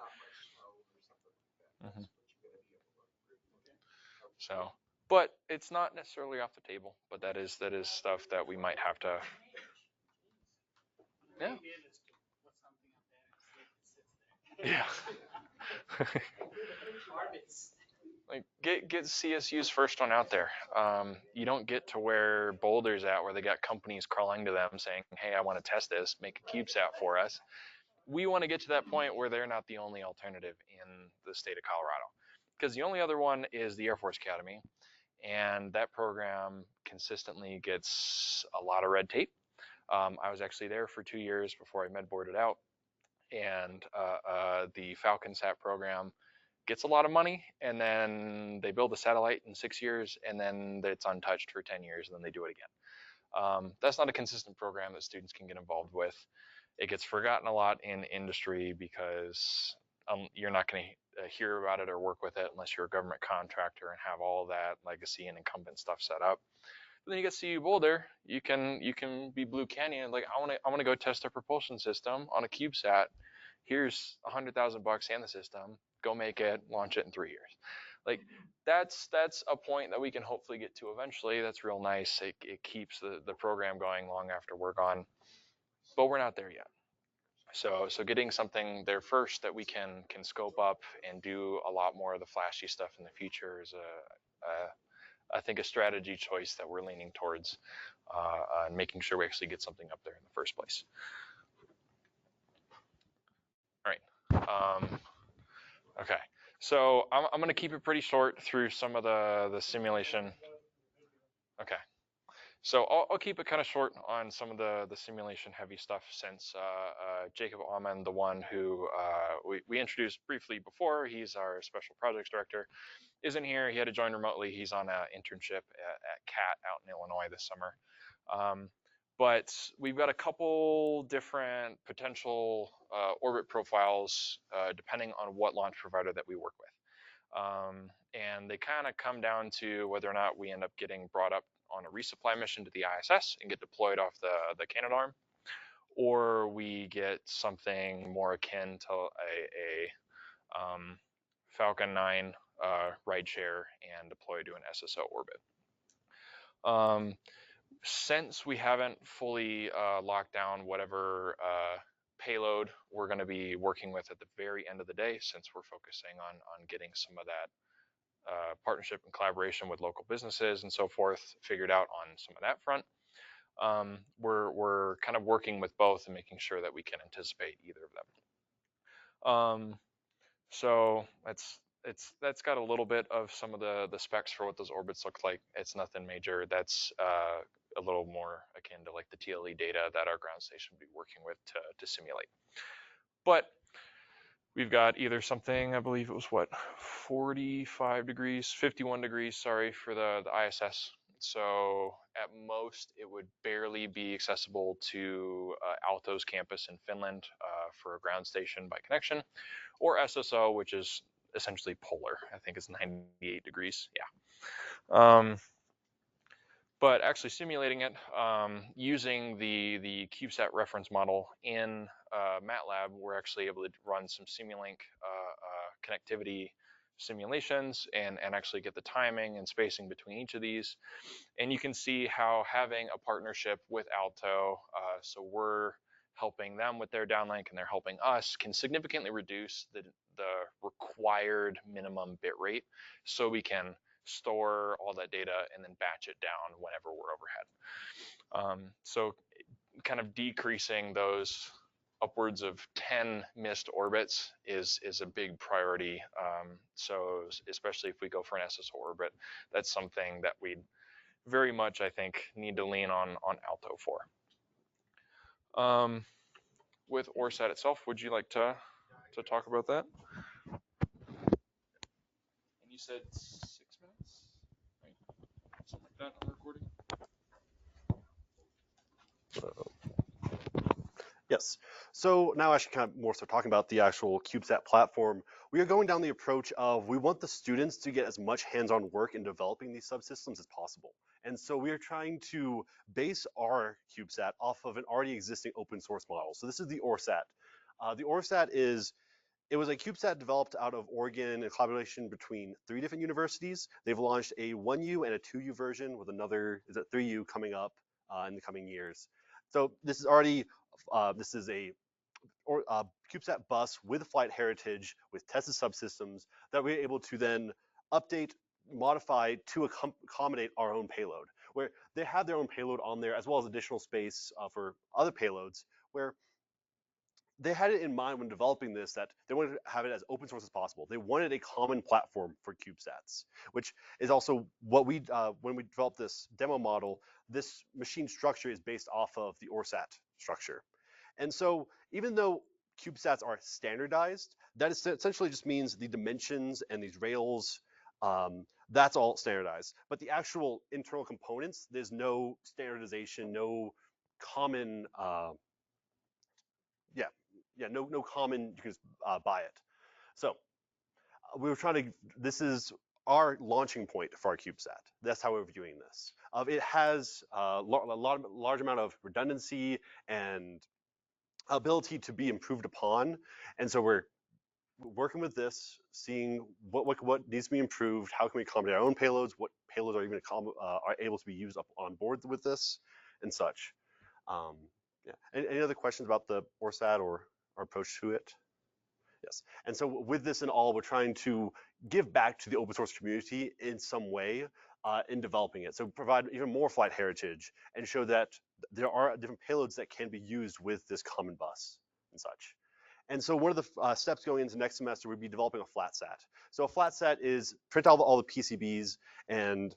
so. But it's not necessarily off the table. But that is stuff that we might have to. Yeah. Yeah. Like get CSU's first one out there. You don't get to where Boulder's at, where they got companies crawling to them saying, "Hey, I want to test this. Make a CubeSat for us." We want to get to that point where they're not the only alternative in the state of Colorado, because the only other one is the Air Force Academy, and that program consistently gets a lot of red tape. I was actually there for 2 years before I med boarded out, and the Falcon Sat program gets a lot of money, and then they build a satellite in 6 years, and then it's untouched for 10 years, and then they do it again. That's not a consistent program that students can get involved with. It gets forgotten a lot in industry because you're not going to hear about it or work with it unless you're a government contractor and have all that legacy and incumbent stuff set up. But then you get to CU Boulder, you can be Blue Canyon, like I want to go test a propulsion system on a CubeSat. Here's $100,000 and the system. Go make it, launch it in 3 years. Like that's a point that we can hopefully get to eventually. That's real nice. It keeps the program going long after we're gone, but we're not there yet. So getting something there first that we can scope up and do a lot more of the flashy stuff in the future is I think a strategy choice that we're leaning towards, and making sure we actually get something up there in the first place. All right. Okay. So I'm going to keep it pretty short through some of the simulation. Okay. So I'll keep it kind of short on some of the simulation heavy stuff, since Jacob Aumann, the one who we introduced briefly before, he's our special projects director, isn't here. He had to join remotely. He's on an internship at CAT out in Illinois this summer. But we've got a couple different potential orbit profiles depending on what launch provider that we work with. And they kind of come down to whether or not we end up getting brought up on a resupply mission to the ISS and get deployed off the Canadarm, or we get something more akin to a Falcon 9 rideshare and deploy to an SSO orbit. Since we haven't fully locked down whatever payload we're going to be working with at the very end of the day, since we're focusing on getting some of that partnership and collaboration with local businesses and so forth figured out on some of that front, we're kind of working with both and making sure that we can anticipate either of them. So that's got a little bit of some of the specs for what those orbits look like. It's nothing major. That's a little more akin to like the TLE data that our ground station would be working with to simulate. But we've got either something, I believe it was what, 45 degrees, 51 degrees, sorry, for the ISS. So at most, it would barely be accessible to Aalto's campus in Finland for a ground station by connection, or SSO, which is essentially polar. I think it's 98 degrees, yeah. But actually simulating it using the CubeSat reference model in MATLAB, we're actually able to run some Simulink connectivity simulations and actually get the timing and spacing between each of these. And you can see how having a partnership with Aalto, so we're helping them with their downlink and they're helping us, can significantly reduce the required minimum bit rate, so we can store all that data and then batch it down whenever we're overhead. So kind of decreasing those upwards of 10 missed orbits is a big priority. So especially if we go for an SSO orbit, that's something that we'd very much, I think, need to lean on Aalto for. With ORSAT itself, would you like to talk about that? And you said 6 minutes? that on recording? Yes. So now actually kind of more so talking about the actual CubeSat platform, we are going down the approach of we want the students to get as much hands-on work in developing these subsystems as possible. And so we are trying to base our CubeSat off of an already existing open source model. So this is the ORSAT. The ORSAT it was a CubeSat developed out of Oregon in collaboration between 3 different universities. They've launched a 1U and a 2U version with another, is it 3U coming up in the coming years. So this is already, this is a CubeSat bus with flight heritage with tested subsystems that we're able to then update, modify to accommodate our own payload, where they have their own payload on there as well as additional space for other payloads, where they had it in mind when developing this that they wanted to have it as open source as possible. They wanted a common platform for CubeSats, which is also what we, when we developed this demo model, this machine structure is based off of the ORSAT structure. And so even though CubeSats are standardized, that essentially just means the dimensions and these rails, that's all standardized. But the actual internal components, there's no standardization, no common, no common, you can just buy it. So we were trying to, this is our launching point for our CubeSat. That's how we're viewing this. It has a large amount of redundancy and ability to be improved upon. And so we're working with this, seeing what needs to be improved, how can we accommodate our own payloads, what payloads are even are able to be used up on board with this, and such. Yeah. Any other questions about the ORSAT or our approach to it? Yes. And so with this and all, we're trying to give back to the open source community in some way in developing it. So provide even more flight heritage and show that there are different payloads that can be used with this common bus and such. And so one of the steps going into next semester would be developing a flat sat. So a flat sat is print out all the PCBs and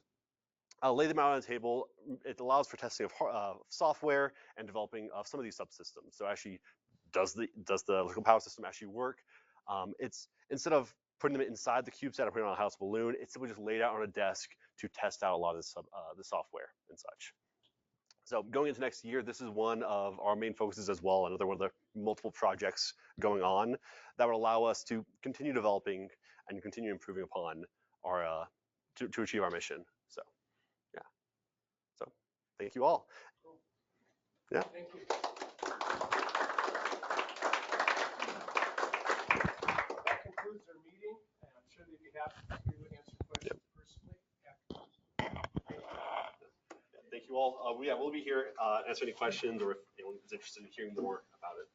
lay them out on the table. It allows for testing of software and developing of some of these subsystems. So actually, does the liquid power system actually work? It's instead of putting them inside the CubeSat or putting it on a house balloon, it's simply just laid out on a desk to test out a lot of the software and such. So going into next year, this is one of our main focuses as well, another one of the multiple projects going on that would allow us to continue developing and continue improving upon our, to achieve our mission. So, yeah. So, thank you all. Yeah. Thank you. That concludes our meeting, and I'm sure they'd be happy to answer questions personally afterwards. Thank you all. We'll be here, answer any questions, or if anyone is interested in hearing more about it.